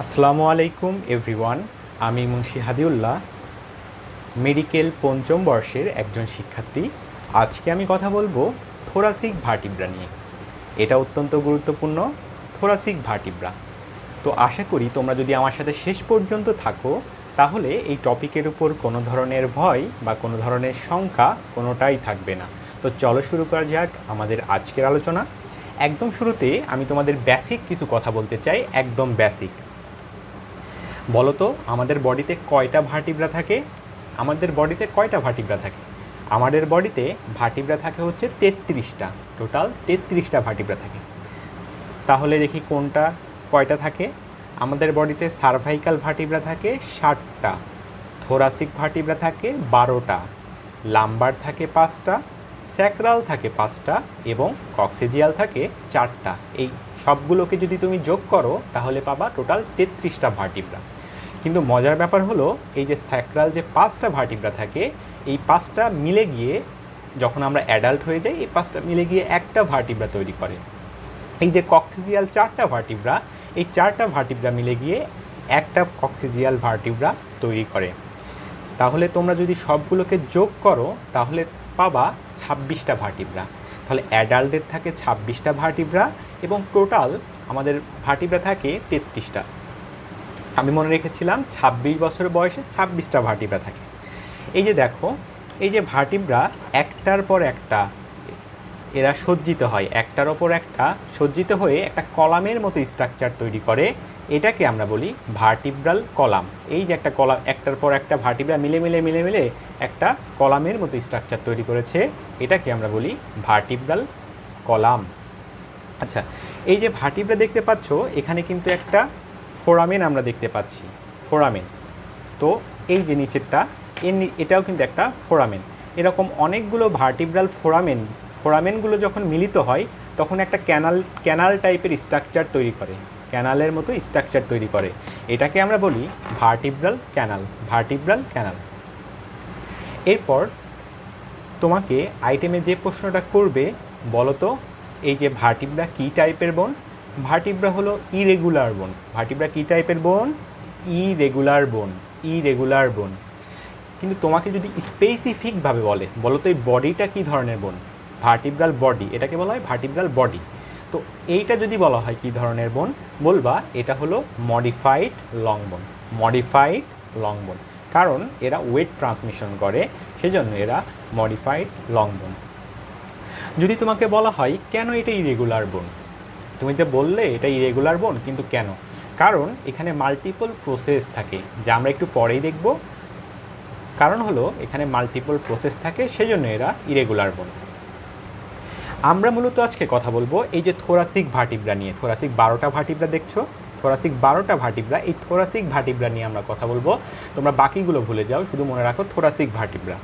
আসসালামু আলাইকুম এভরিওয়ান। আমি মুন্সি হাদিউল্লাহ, মেডিকেল পঞ্চম বর্ষের একজন শিক্ষার্থী। আজকে আমি কথা বলবো থোরাসিক ভার্টিব্রা নিয়ে। এটা অত্যন্ত গুরুত্বপূর্ণ, থোরাসিক ভার্টিব্রা। তো আশা করি তোমরা যদি আমার সাথে শেষ পর্যন্ত থাকো তাহলে এই টপিকের উপর কোনো ধরনের ভয় বা কোনো ধরনের শঙ্কা কোনোটাই থাকবে না। তো চলো শুরু করা যাক আমাদের আজকের আলোচনা। একদম শুরুতে আমি তোমাদের বেসিক কিছু কথা বলতে চাই, একদম বেসিক। বলো তো আমাদের বডিতে কয়টা ভার্টিব্রা থাকে? আমাদের বডিতে কয়টা ভার্টিব্রা থাকে? আমাদের বডিতে ভার্টিব্রা থাকে হচ্ছে 33টা, টোটাল 33টা ভার্টিব্রা থাকে। তাহলে দেখি কোনটা কয়টা থাকে। আমাদের বডিতে সার্ভাইকাল ভার্টিব্রা থাকে 60টা, থোরাসিক ভার্টিব্রা থাকে 12টা, লাম্বার থাকে 5টা, স্যাক্রাল থাকে 5টা এবং কক্সিজিয়াল থাকে 4টা। এই সবগুলোকে যদি তুমি যোগ করো তাহলে পাবা টোটাল 33টা ভার্টিব্রা। কিন্তু মজার ব্যাপার হলো এই যে স্যাক্রাল যে 5টা ভার্টিব্রা থাকে, এই 5টা মিলে গিয়ে যখন আমরা অ্যাডাল্ট হয়ে যাই এই 5টা মিলে গিয়ে একটা ভার্টিব্রা তৈরি করে। এই যে কক্সিজিয়াল 4টা ভার্টিব্রা, এই 4টা ভার্টিব্রা মিলে গিয়ে একটা কক্সিজিয়াল ভার্টিব্রা তৈরি করে। তাহলে তোমরা যদি সবগুলোকে যোগ করো তাহলে পাবা 26টা ভার্টিব্রা। তাহলে অ্যাডাল্টের থাকে 26টা ভার্টিব্রা এবং টোটাল আমাদের ভার্টিব্রা থাকে 33টা। আমি মনে রেখেছিলাম 26 বছর বয়সে 26টা ভার্টিব্রা থাকে। এই যে দেখো, এই যে ভার্টিব্রা একটার পর একটা এরা সজ্জিত হয়, একটার ওপর একটা সজ্জিত হয়ে একটা কলামের মতো স্ট্রাকচার তৈরি করে। এটাকে আমরা বলি ভার্টিব্রাল কলাম। এই যে একটা কলাম, একটার পর একটা ভার্টিব্রা মিলে মিলে মিলে মিলে একটা কলামের মতো স্ট্রাকচার তৈরি করেছে, এটাকে আমরা বলি ভার্টিব্রাল কলাম। আচ্ছা, এই যে ভার্টিব্রা দেখতে পাচ্ছ এখানে কিন্তু একটা ফোরামেন আমরা দেখতে পাচ্ছি, ফোরামেন। তো এই যে নিচেরটা এটাও কিন্তু একটা ফোরামেন। এরকম অনেকগুলো ভার্টিব্রাল ফোরামেনগুলো যখন মিলিত হয় তখন একটা ক্যানাল টাইপের স্ট্রাকচার তৈরি করে, ক্যানালের মতো স্ট্রাকচার তৈরি করে। এটাকে আমরা বলি ভার্টিব্রাল ক্যানাল, ভার্টিব্রাল ক্যানাল। এরপর তোমাকে আইটেমে যে প্রশ্নটা করবে, বলো তো এই যে ভার্টিব্রা কী টাইপের বোন? ভার্টিব্রা হলো ইরেগুলার বোন। ভার্টিব্রা কী টাইপের বোন? ইরেগুলার বোন, ইরেগুলার বোন। কিন্তু তোমাকে যদি স্পেসিফিকভাবে বলো তো এই বডিটা কী ধরনের বোন? ভার্টিব্রাল বডি, এটাকে বলা হয় ভার্টিব্রাল বডি। তো এইটা যদি বলা হয় কী ধরনের বোন, বলবা এটা হলো মডিফাইড লং বোন, মডিফাইড লং বোন। কারণ এরা ওয়েট ট্রান্সমিশন করে, সেজন্য এরা মডিফাইড লং বোন। যদি তোমাকে বলা হয় কেন এটা ইরেগুলার বোন, তুমি যে বললে এটা ইরেগুলার বোন, কিন্তু কেন? কারণ এখানে মাল্টিপল প্রসেস থাকে, যা আমরা একটু পরেই দেখব। কারণ হলো এখানে মাল্টিপল প্রসেস থাকে, সেজন্য এরা ইরেগুলার বোন। আমরা মূলত আজকে কথা বলবো এই যে থোরাসিক ভার্টিব্রা নিয়ে। থোরাসিক 12টা ভার্টিব্রা দেখছো, থোরাসিক 12টা ভার্টিব্রা, এই থোরাসিক ভার্টিব্রা নিয়ে আমরা কথা বলবো। তোমরা বাকিগুলো ভুলে যাও, শুধু মনে রাখো থোরাসিক ভার্টিব্রা।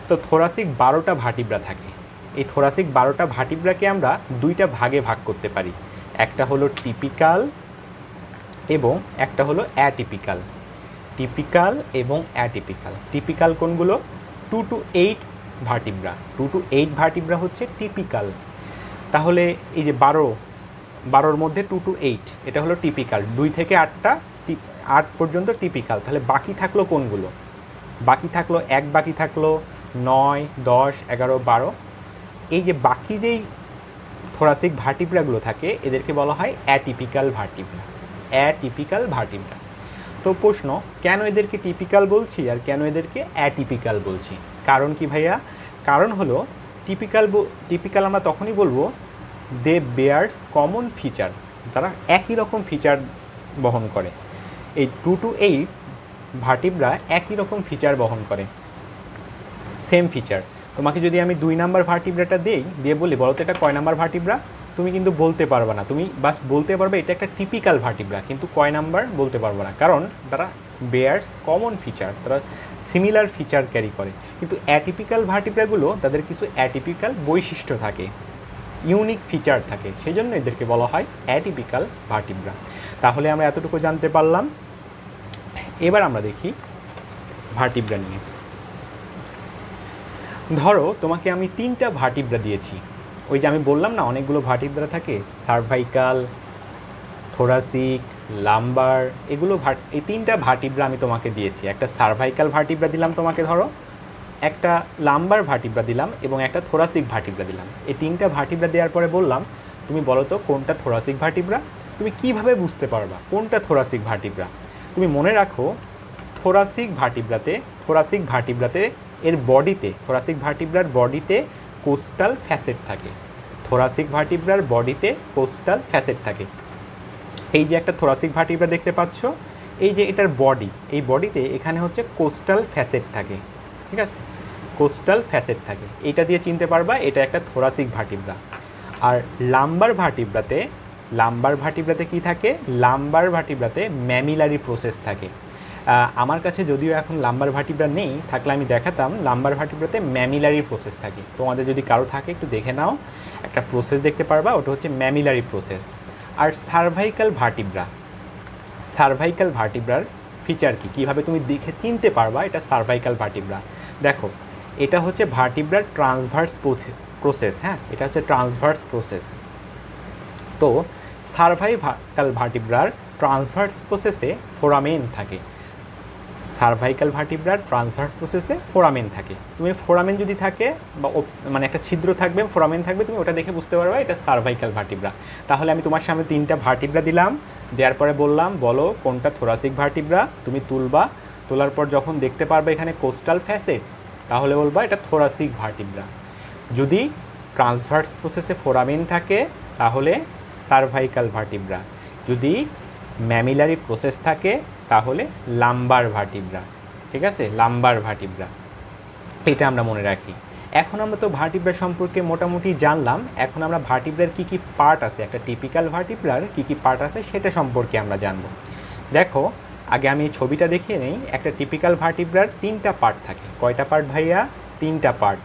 তো থোরাসিক 12টা ভার্টিব্রা থাকে। এই থোরাসিক 12টা ভার্টিব্রাকে আমরা দুইটা ভাগে ভাগ করতে পারি, একটা হলো টিপিক্যাল এবং একটা হলো অ্যাটিপিক্যাল। টিপিক্যাল এবং অ্যাটিপিক্যাল। টিপিক্যাল কোনগুলো? 2 to 8 ভার্টিব্রা। 2 to 8 ভার্টিব্রা হচ্ছে টিপিক্যাল। তাহলে এই যে 12-12-র মধ্যে 2 to 8 এটা হলো টিপিক্যাল। 2 থেকে 8টা, 8 পর্যন্ত টিপিক্যাল। তাহলে বাকি থাকলো কোনগুলো? বাকি থাকলো বাকি থাকলো 9, 10, 11, 12। এই যে বাকি যেই থোরাসিক ভার্টিব্রাগুলো থাকে এদেরকে বলা হয় অ্যাটিপিক্যাল ভার্টিব্রা, অ্যাটিপিক্যাল ভার্টিব্রা। তো প্রশ্ন, কেন এদেরকে টিপিক্যাল বলছি আর কেন এদেরকে অ্যাটিপিক্যাল বলছি? কারণ কি ভাইয়া? কারণ হলো টিপিক্যাল আমরা তখনই বলবো দে বেয়ার্স কমন ফিচার, তারা একই রকম ফিচার বহন করে। এই 2 to 8 ভার্টিব্রা একই রকম ফিচার বহন করে, সেম ফিচার। তোমাকে যদি আমি 2 নাম্বার ভার্টিব্রাটা দিয়ে বলি বলো তো এটা কয় নাম্বার ভার্টিব্রা, তুমি কিন্তু বলতে পারবে না। তুমি বাস বলতে পারবে এটা একটা টিপিক্যাল ভার্টিব্রা, কিন্তু কয় নাম্বার বলতে পারবে না, কারণ তারা বেয়ার্স কমন ফিচার, তারা সিমিলার ফিচার ক্যারি করে। কিন্তু অ্যাটিপিক্যাল ভার্টিব্রাগুলো তাদের কিছু অ্যাটিপিক্যাল বৈশিষ্ট্য থাকে, ইউনিক ফিচার থাকে, সেই জন্য এদেরকে বলা হয় অ্যাটিপিক্যাল ভার্টিব্রা। তাহলে আমরা এতটুকু জানতে পারলাম। এবার আমরা দেখি ভার্টিব্রা নিয়ে। ধরো তোমাকে আমি 3টা ভার্টিব্রা দিয়েছি। ওই যে আমি বললাম না অনেকগুলো ভার্টিব্রা থাকে, সার্ভাইকাল, থোরাসিক, লাম্বার, এগুলো এই তিনটা ভার্টিব্রা আমি তোমাকে দিয়েছি। একটা সার্ভাইকাল ভার্টিব্রা দিলাম তোমাকে, ধরো একটা লাম্বার ভার্টিব্রা দিলাম এবং একটা থোরাসিক ভার্টিব্রা দিলাম। এই তিনটা ভার্টিব্রা দেওয়ার পরে বললাম তুমি বলো তো কোনটা থোরাসিক ভার্টিব্রা। তুমি কিভাবে বুঝতে পারবা কোনটা থোরাসিক ভার্টিব্রা? তুমি মনে রাখো থোরাসিক ভার্টিব্রাতে এর বডিতে, থোরাসিক ভার্টিব্রার বডিতে কোস্টাল ফ্যাসেট থাকে। থোরাসিক ভার্টিব্রার বডিতে কোস্টাল ফ্যাসেট থাকে। এই যে একটা থোরাসিক ভার্টিব্রা দেখতে পাচ্ছ, এই যে এটার বডি, এই বডিতে এখানে হচ্ছে কোস্টাল ফ্যাসেট থাকে, ঠিক আছে? কোস্টাল ফ্যাসেট থাকে, এইটা দিয়ে চিনতে পারবা এটা একটা থোরাসিক ভার্টিব্রা। আর লাম্বার ভার্টিব্রাতে কি থাকে? লাম্বার ভার্টিব্রাতে ম্যামিলারি প্রসেস থাকে। আমার কাছে যদিও এখন লাম্বার ভার্টিব্রা নেই, থাকলে আমি দেখাতাম। লাম্বার ভার্টিব্রাতে ম্যামিলারি প্রসেস থাকে। তোমাদের যদি কারো থাকে একটু দেখে নাও, একটা প্রসেস দেখতে পারবা, ওটা হচ্ছে ম্যামিলারি প্রসেস। আর সার্ভাইকাল ভার্টিব্রার ফিচার কি, কীভাবে তুমি দেখে চিনতে পারবা এটা সার্ভাইকাল ভার্টিব্রা? দেখো, এটা হচ্ছে ভার্টিব্রার ট্রান্সভার্স প্রসেস। হ্যাঁ, এটা হচ্ছে ট্রান্সভার্স প্রসেস। তো সার্ভাইকাল ভার্টিব্রার ট্রান্সভার্স প্রসেসে ফোরামেন থাকে। সার্ভাইকাল ভার্টিব্রার ট্রান্সভার্স প্রসেসে ফোরামেন থাকে। তুমি ফোরামেন যদি থাকে বা মানে একটা ছিদ্র থাকবে, ফোরামেন থাকবে, তুমি ওটা দেখে বুঝতে পারবে এটা সার্ভাইকাল ভার্টিব্রা। তাহলে আমি তোমার সামনে তিনটা ভার্টিব্রা দিলাম, দেওয়ার পরে বললাম বলো কোনটা থোরাসিক ভার্টিব্রা। তুমি তুলবা, তোলার পর যখন দেখতে পারবে এখানে কোস্টাল ফ্যাসেট, তাহলে বলবা এটা থোরাসিক ভার্টিব্রা। যদি ট্রান্সভার্স প্রসেসে ফোরামেন থাকে তাহলে সার্ভাইকাল ভার্টিব্রা। যদি ম্যামিলারি প্রসেস থাকে তাহলে লাম্বার ভার্টিব্রা, ঠিক আছে? লাম্বার ভার্টিব্রা, এটা আমরা মনে রাখি। এখন আমরা তো ভার্টিব্রা সম্পর্কে মোটামুটি জানলাম। এখন আমরা ভার্টিব্রার কী কী পার্ট আছে, একটা টিপিক্যাল ভার্টিব্রার কী কী পার্ট আছে সেটা সম্পর্কে আমরা জানব। দেখো, আগে আমি ছবিটা দেখিয়ে নেই। একটা টিপিক্যাল ভার্টিব্রার তিনটা পার্ট থাকে। কয়টা পার্ট ভাইয়া? তিনটা পার্ট।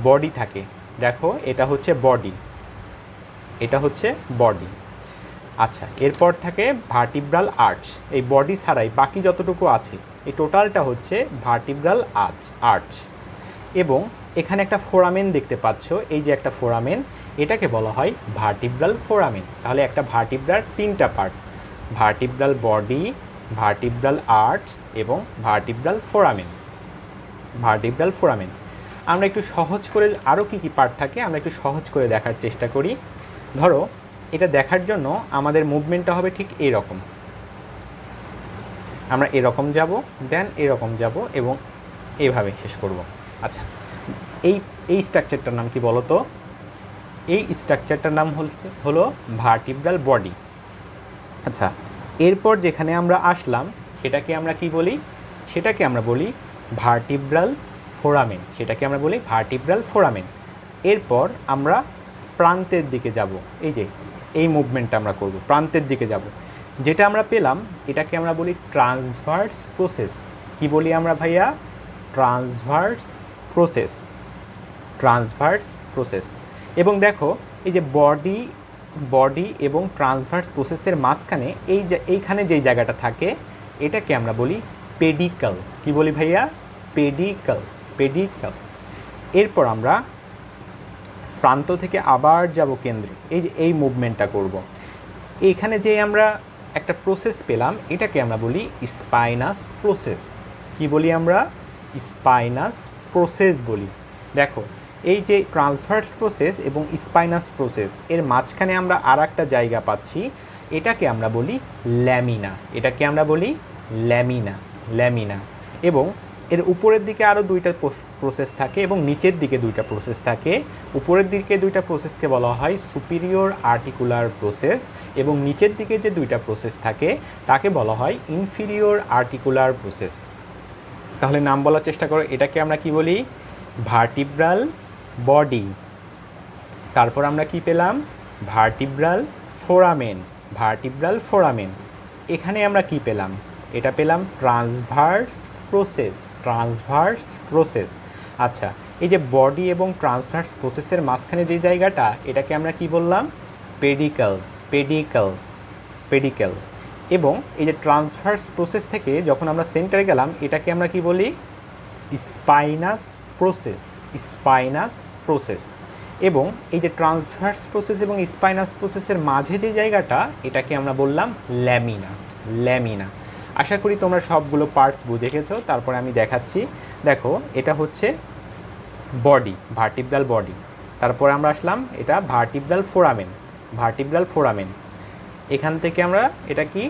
বডি থাকে, দেখো এটা হচ্ছে বডি, এটা হচ্ছে বডি। আচ্ছা, এরপর থাকে ভার্টিব্রাল আর্চ। এই বডি ছাড়াই বাকি যতটুকু আছে এই টোটালটা হচ্ছে ভার্টিব্রাল আর্চ। এবং এখানে একটা ফোরামেন দেখতে পাচ্ছ, এই যে একটা ফোরামেন, এটাকে বলা হয় ভার্টিব্রাল ফোরামেন। তাহলে একটা ভার্টিব্রার তিনটা part: vertebral body, vertebral arch এবং ভার্টিব্রাল ফোরামেন। ভার্টিব্রাল ফোরামেন আমরা একটু সহজ করে, আরও কী কী পার্ট থাকে আমরা একটু সহজ করে দেখার চেষ্টা করি। ধরো, এটা দেখার জন্য আমাদের মুভমেন্টটা হবে ঠিক এইরকম। আমরা এরকম যাব, দেন এরকম যাব এবং এইভাবে শেষ করব। আচ্ছা, এই স্ট্রাকচারটার নাম কি বলো তো? এই স্ট্রাকচারটার নাম হলো ভার্টিব্রাল বডি। আচ্ছা, এরপর যেখানে আমরা আসলাম সেটাকে আমরা কি বলি? সেটাকে আমরা বলি ভার্টিব্রাল ফোরামেন। সেটাকে আমরা বলি ভার্টিব্রাল ফোরামেন। এরপর আমরা প্রান্তের দিকে যাব, এই যে এই মুভমেন্টটা আমরা করব, প্রান্তের দিকে যাব। যেটা আমরা পেলাম এটাকে আমরা বলি ট্রান্সভার্স প্রসেস। কি বলি আমরা ভাইয়া? Transverse process. Transverse process. এবং দেখো, এই যে বডি এবং ট্রান্সভার্স প্রসেসের মাঝখানে এইখানে যেই জায়গাটা থাকে এটাকে আমরা বলি পেডিকল। কি বলি ভাইয়া? পেডিকল। এরপর আমরা প্রান্ত থেকে আবার যাব কেন্দ্রে, এই যে এই মুভমেন্টটা করব। এইখানে যে আমরা একটা প্রসেস পেলাম এটাকে আমরা বলি স্পাইনাস প্রসেস। কি বলি আমরা? স্পাইনাস প্রসেস বলি। দেখো, এই যে ট্রান্সভার্স প্রসেস এবং স্পাইনাস প্রসেস এর মাঝখানে আমরা আর একটা জায়গা পাচ্ছি, এটাকে আমরা বলি ল্যামিনা। এটাকে আমরা বলি ল্যামিনা। এবং এর উপরের দিকে আরও দুইটা প্রসেস থাকে এবং নিচের দিকে দুইটা প্রসেস থাকে। উপরের দিকে দুইটা প্রসেসকে বলা হয় সুপিরিয়র আর্টিকুলার প্রসেস এবং নিচের দিকে যে দুইটা প্রসেস থাকে তাকে বলা হয় ইনফিরিয়র আর্টিকুলার প্রসেস। তাহলে নাম বলার চেষ্টা করো। এটাকে আমরা কি বলি? Vertebral body. তারপর আমরা কি পেলাম? Vertebral foramen. এখানে আমরা কি পেলাম? এটা পেলাম ট্রান্সভার্স প্রসেস। আচ্ছা, এই যে বডি এবং ট্রান্সভার্স প্রসেসের মাঝখানে যে জায়গাটা এটাকে আমরা কি বললাম? পেডিকল। এবং এই যে ট্রান্সভার্স প্রসেস থেকে যখন আমরা সেন্টারে গেলাম এটাকে আমরা কি বলি? Spinous process. এবং এই যে ট্রান্সভার্স প্রসেস এবং স্পাইনাস প্রসেসের মাঝে যে জায়গাটা, এটাকে আমরা বললাম ল্যামিনা। ল্যামিনা। আশা করি তোমরা সবগুলো পার্টস বুঝে গেছো। তারপরে আমি দেখাচ্ছি। দেখো, এটা হচ্ছে বডি, ভার্টিব্রাল বডি। তারপরে আমরা আসলাম, এটা ভার্টিব্রাল ফোরামেন। Vertebral foramen. এখান থেকে আমরা, এটা কি,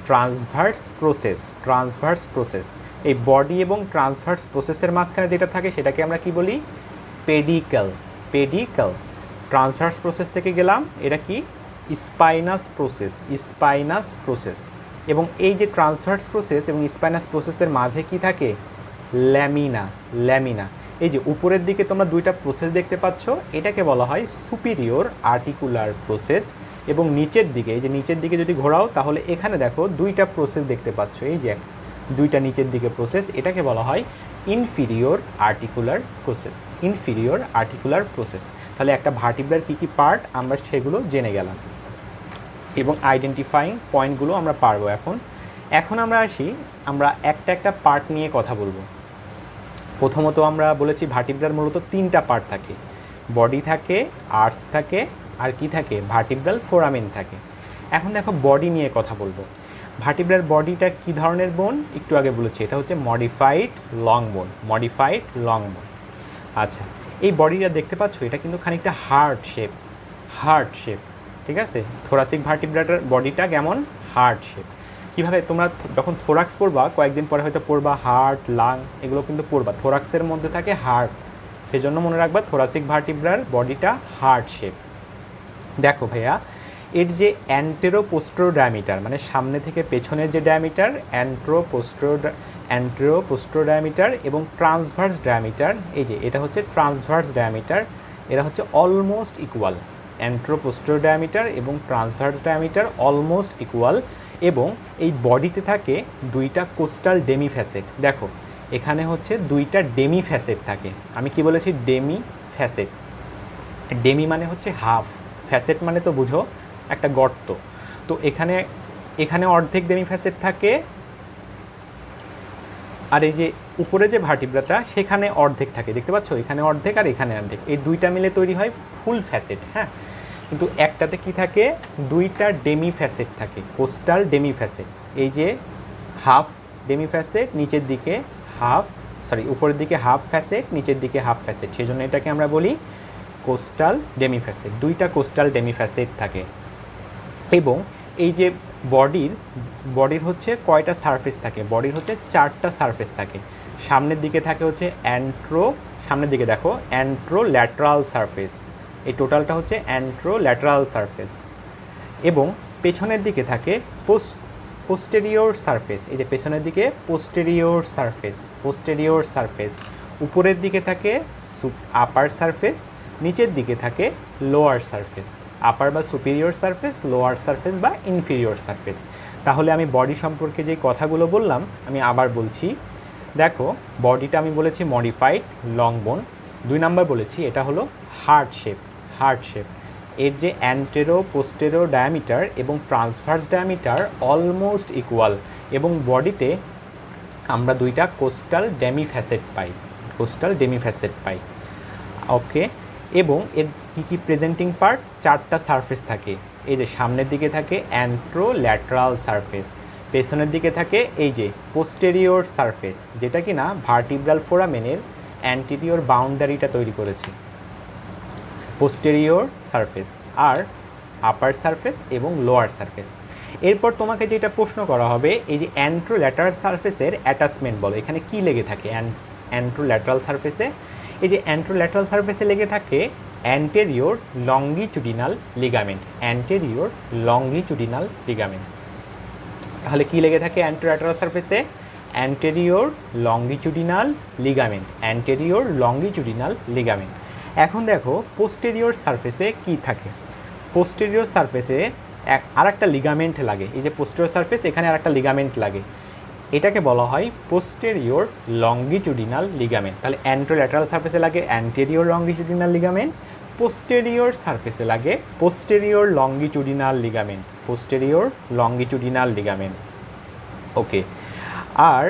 ট্রান্সভার্স প্রসেস। Transverse process. এই বডি এবং ট্রান্সভার্স প্রসেসের মাঝখানে যেটা থাকে সেটাকে আমরা কি বলি? পেডিকেল। পেডিকেল। ট্রান্সভার্স প্রসেস থেকে গেলাম, এটা কি? Spinous process. Spinous process. এবং এই যে ট্রান্সভার্স প্রসেস এবং স্পাইনাস প্রসেসের মাঝে কি থাকে? ল্যামিনা। ল্যামিনা। এই যে উপরের দিকে তোমরা দুইটা প্রসেস দেখতে পাচ্ছ, এটাকে বলা হয় সুপিরিয়র আর্টিকুলার প্রসেস। এবং নিচের দিকে, এই যে নিচের দিকে যদি ঘোরাও তাহলে এখানে দেখো দুইটা প্রসেস দেখতে পাচ্ছ, এই যে দুইটা নিচের দিকে প্রসেস, এটাকে বলা হয় inferior articular process. Inferior articular process. তাহলে একটা ভার্টিব্রার কী কী পার্ট আমরা সেগুলো জেনে গেলাম এবং আইডেন্টিফাইং পয়েন্টগুলো আমরা পারবো। এখন আমরা আসি, আমরা একটা একটা পার্ট নিয়ে কথা বলবো। প্রথমত আমরা বলেছি ভার্টিব্রার মূলত তিনটা পার্ট থাকে, বডি থাকে, আর্চ থাকে, আর কি থাকে? ভার্টিব্রাল ফোরামেন থাকে। এখন দেখো বডি নিয়ে কথা বলবো। ভার্টিব্রার বডিটা কী ধরনের বোন? একটু আগে বলেছি, এটা হচ্ছে মডিফাইড লং বোন। মডিফাইড লং বোন। আচ্ছা, এই বডিটা দেখতে পাচ্ছ, এটা কিন্তু খানিকটা হার্ট শেপ। হার্ট শেপ, ঠিক আছে? থোরাসিক ভার্টিব্রাটার বডিটা কেমন? Heart shape. কীভাবে? তোমরা যখন থোরাক্স পড়বা, কয়েকদিন পরে হয়তো পড়বা হার্ট, লাং, এগুলো কিন্তু পড়বা। থোরাক্সের মধ্যে থাকে হার্ট, সেজন্য মনে রাখবা থোরাসিক ভার্টিব্রার বডিটা হার্ট শেপ। দেখো ভাইয়া, এর যে অ্যান্টেরো পোস্টেরো ডায়ামিটার, মানে সামনে থেকে পেছনের যে ডায়ামিটার, অ্যান্টেরো পোস্টেরো ডায়ামিটার এবং ট্রান্সভার্স ডায়ামিটার, এই যে এটা হচ্ছে ট্রান্সভার্স ডায়ামিটার, এরা হচ্ছে অলমোস্ট ইকুয়াল। অ্যান্টেরো পোস্টেরো ডায়ামিটার এবং ট্রান্সভার্স ডায়ামিটার অলমোস্ট ইকুয়াল। এবং এই বডিতে থাকে দুইটা কোস্টাল ডেমি ফ্যাসেট। দেখো, এখানে হচ্ছে দুইটা ডেমি ফ্যাসেট থাকে। আমি কি বলেছি? Demi facet. ডেমি মানে হচ্ছে হাফ, ফ্যাসেট মানে তো বুঝো একটা গর্ত। তো এখানে অর্ধেক ডেমি ফ্যাসেট থাকে, আর এই যে উপরে যে ভার্টিব্রাটা সেখানে অর্ধেক থাকে, দেখতে পাচ্ছ? এখানে অর্ধেক আর এখানে অর্ধেক, এই দুইটা মিলে তৈরি হয় ফুল ফ্যাসেট। হ্যাঁ, কিন্তু একটাতে কি থাকে? দুইটা ডেমি ফ্যাসেট থাকে, কোস্টাল ডেমি ফ্যাসেট। এই যে হাফ ডেমি ফ্যাসেট, নিচের দিকে উপরের দিকে হাফ ফ্যাসেট, নিচের দিকে হাফ ফ্যাসেট, সেই জন্য এটাকে আমরা বলি কোস্টাল ডেমি ফ্যাসেট। দুইটা কোস্টাল ডেমি ফ্যাসেট থাকে। এবং এই যে বডির হচ্ছে কয়টা সারফেস থাকে? বডির হচ্ছে 4টা সারফেস থাকে। সামনের দিকে থাকে হচ্ছে সামনের দিকে দেখো অ্যান্ট্রো ল্যাটারাল সারফেস, এই টোটালটা হচ্ছে অ্যান্ট্রো ল্যাটারাল সারফেস। এবং পেছনের দিকে থাকে পোস্টেরিয়র সারফেস, এই যে পেছনের দিকে পোস্টেরিয়র সারফেস। উপরের দিকে থাকে আপার সারফেস, নিচের দিকে থাকে লোয়ার সারফেস। আপার বা সুপিরিয়র সারফেস, লোয়ার সারফেস বা ইনফিরিয়র সারফেস। তাহলে আমি বডি সম্পর্কে যে কথাগুলো বললাম আমি আবার বলছি। দেখো, বডিটা আমি বলেছি মডিফাইড লং বোন। 2 নাম্বার বলেছি এটা হলো হার্ট শেপ। Heart shape. এর যে অ্যান্টেরো পোস্টেরো ডায়ামিটার এবং ট্রান্সভার্স ডায়ামিটার অলমোস্ট ইকুয়াল। এবং বডিতে আমরা দুইটা কোস্টাল ডেমি ফ্যাসেট পাই। ওকে। এবং এর কী প্রেজেন্টিং পার্ট? 4টা সারফেস থাকে। এই যে সামনের দিকে থাকে অ্যান্ট্রো ল্যাটারাল সারফেস, পেছনের দিকে থাকে এই যে পোস্টেরিয়র সারফেস, যেটা কি না ভার্টিব্রাল ফোরামেনের অ্যান্টেরিয়র বাউন্ডারিটা তৈরি করেছে। পোস্টেরিয়র সারফেস আর আপার সারফেস এবং লোয়ার সারফেস। এরপর তোমাকে যেটা প্রশ্ন করা হবে, এই যে অ্যান্ট্রো ল্যাটারাল সারফেসের অ্যাটাচমেন্ট বলো, এখানে কি লেগে থাকে? অ্যান্ট্রো ল্যাটারাল সারফেসে, এই যে অ্যান্ট্রো ল্যাটারাল সারফেসে লেগে থাকে anterior longitudinal ligament. Anterior longitudinal ligament. তাহলে কি লেগে থাকে অ্যান্ট্রো ল্যাটারাল সারফেসে? Anterior longitudinal ligament. Anterior longitudinal ligament. এখন দেখো পোস্টেরিয়র সারফেসে কি থাকে? পোস্টেরিয়র সারফেসে আরেকটা লিগামেন্ট লাগে। এই যে পোস্টেরিয়র সারফেস, এখানে আরেকটা লিগামেন্ট লাগে, এটাকে বলা হয় পোস্টেরিয়র লঙ্গিচুডিনাল লিগামেন্ট। তাহলে অ্যান্ট্রোল্যাটারাল সারফেসে লাগে অ্যান্টেরিয়র লঙ্গিচুডিনাল লিগামেন্ট, পোস্টেরিয়র সারফেসে লাগে posterior longitudinal ligament. Posterior longitudinal ligament. Okay. আর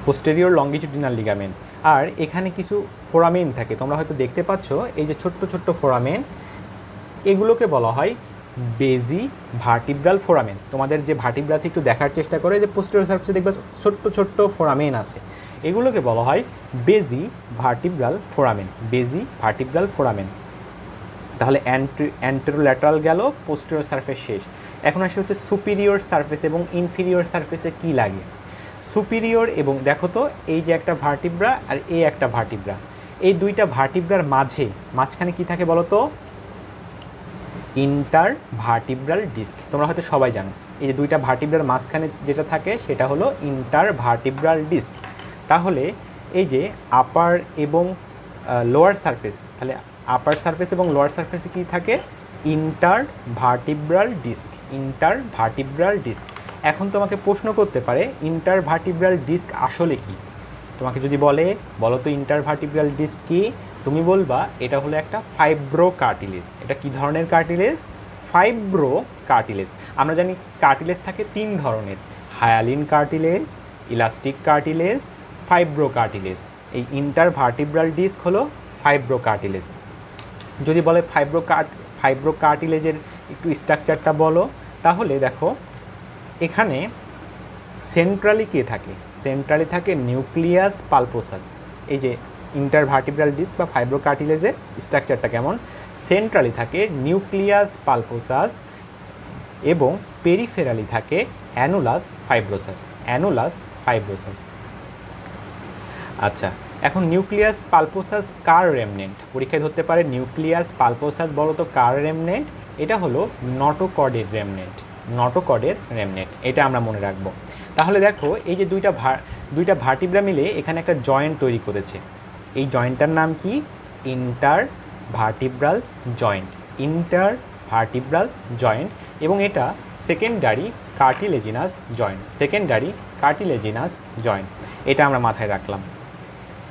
পোস্টেরিয়র লঙ্গিচুডিনাল লিগামেন্ট। আর এখানে কিছু ফোরামেন থাকে, তোমরা হয়তো দেখতে পাচ্ছ এই যে ছোট্ট ছোট্ট ফোরামেন, এগুলোকে বলা হয় বেজি ভার্টিব্রাল ফোরামেন। তোমাদের যে ভার্টিব্রা আছে একটু দেখার চেষ্টা করে, যে পোস্টেরিয়র সারফেসে দেখবে ছোট্ট ছোট্ট ফোরামেন আছে, এগুলোকে বলা হয় বেজি ভার্টিব্রাল ফোরামেন, বেজি ভার্টিব্রাল ফোরামেন। তাহলে অ্যান্টেরোল্যাটারাল গেল, পোস্টেরিয়র সারফেস শেষ। এখন আসে হচ্ছে সুপিরিয়র সারফেস এবং ইনফিরিয়র সারফেসে কি লাগে। সুপিরিয়র এবং দেখো তো এই যে একটা ভার্টিব্রা আর এই একটা ভার্টিব্রা, এই দুইটা ভার্টিব্রার মাঝখানে কি থাকে বলো তো? Intervertebral disc. তোমরা হয়তো সবাই জানো এই যে দুইটা ভার্টিব্রার মাঝখানে যেটা থাকে সেটা হলো ইন্টার ভার্টিব্রাল ডিস্ক। তাহলে এই যে আপার এবং লোয়ার সারফেস, তাহলে আপার সারফেস এবং লোয়ার সারফেসে কি থাকে? Intervertebral disc, intervertebral disc. এখন তোমাকে প্রশ্ন করতে পারে ইন্টার ভার্টিব্রাল ডিস্ক আসলে কি? তোমাকে যদি বলো তো ইন্টার ভার্টিব্রাল ডিস্ক কি, তুমি বলবা এটা হলো একটা ফাইব্রো কার্টিলেজ। এটা কি ধরনের কার্টিলেজ? Fibro cartilage. আমরা জানি কার্টিলেজ থাকে 3 ধরনের, hyaline cartilage, elastic cartilage, fibro cartilage. এই ইন্টার ভার্টিব্রাল ডিস্ক হলো ফাইব্রো কার্টিলেজ। যদি বলে ফাইব্রো কার্টিলেজের একটু স্ট্রাকচারটা বলো, তাহলে দেখো এখানে সেন্ট্রালি কে থাকে? সেন্ট্রালি থাকে নিউক্লিয়াস পালপোসাস। এই যে ইন্টারভার্টিব্রাল ডিস্ক বা ফাইব্রো কার্টিলেজের স্ট্রাকচারটা কেমন? সেন্ট্রালি থাকে নিউক্লিয়াস পালপোসাস এবং পেরিফেরালি থাকে অ্যানুলাস ফাইব্রোসাস, অ্যানুলাস ফাইব্রোসাস। আচ্ছা, এখন নিউক্লিয়াস পালপোসাস কার রেমনেন্ট? পরীক্ষায় ধরতে পারে নিউক্লিয়াস পালপোসাস বলো তো কার রেমনেন্ট? এটা হলো নটোকর্ডের রেমনেন্ট, নটোকর্ডের রেমনেন্ট। এটা আমরা মনে রাখবো। তাহলে দেখো এই যে দুইটা ভার্টিব্রা মিলে এখানে একটা জয়েন্ট তৈরি করেছে। এই জয়েন্টটার নাম কি? Inter vertebral joint, inter vertebral joint. এবং এটা secondary cartilaginous joint, secondary cartilaginous joint. এটা আমরা মাথায় রাখলাম।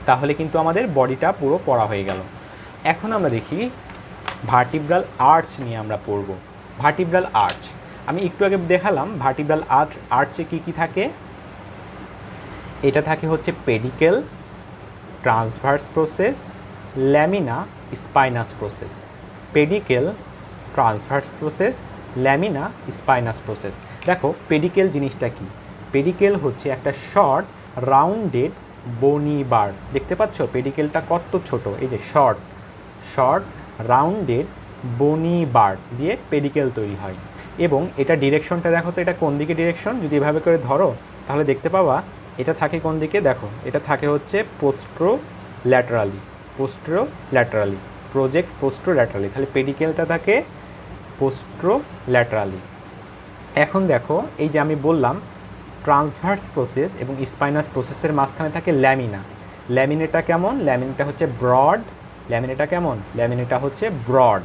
তাহলে কিন্তু আমাদের বডিটা পুরো পড়া হয়ে গেল। এখন আমরা দেখি ভার্টিব্রাল আর্চ নিয়ে আমরা পড়ব। ভার্টিব্রাল আর্চ আমি একটু আগে দেখালাম। ভার্টিব্রাল আর্চে কি কি থাকে? এটা থাকে হচ্ছে pedicle, transverse process, lamina, spinous process. Pedicle, transverse process, lamina, spinous process. দেখো পেডিকেল জিনিসটা কি? পেডিকেল হচ্ছে একটা শর্ট রাউন্ডেড বনি বার। দেখতে পাচ্ছ পেডিকেলটা কত ছোট? এই যে শর্ট রাউন্ডেড বনি বার দিয়ে পেডিকেল তৈরি হয়। এবং এটা ডিরেকশনটা দেখো তো, এটা কোন দিকে ডিরেকশন? যদি এভাবে করে ধরো তাহলে দেখতে পাবা এটা থাকে কোন দিকে। দেখো এটা থাকে হচ্ছে পোস্ট্রো ল্যাটারালি, পোস্ট্রো ল্যাটারালি, প্রজেক্ট পোস্ট্রো ল্যাটারালি। তাহলে পেডিকেলটা থাকে পোস্ট্রো ল্যাটারালি। এখন দেখো এই যে আমি বললাম ট্রান্সভার্স প্রসেস এবং স্পাইনাস প্রসেসের মাঝখানে থাকে ল্যামিনা। ল্যামিনেটা কেমন? ল্যামিনেটা হচ্ছে ব্রড। ল্যামিনেটা কেমন? ল্যামিনেটা হচ্ছে ব্রড।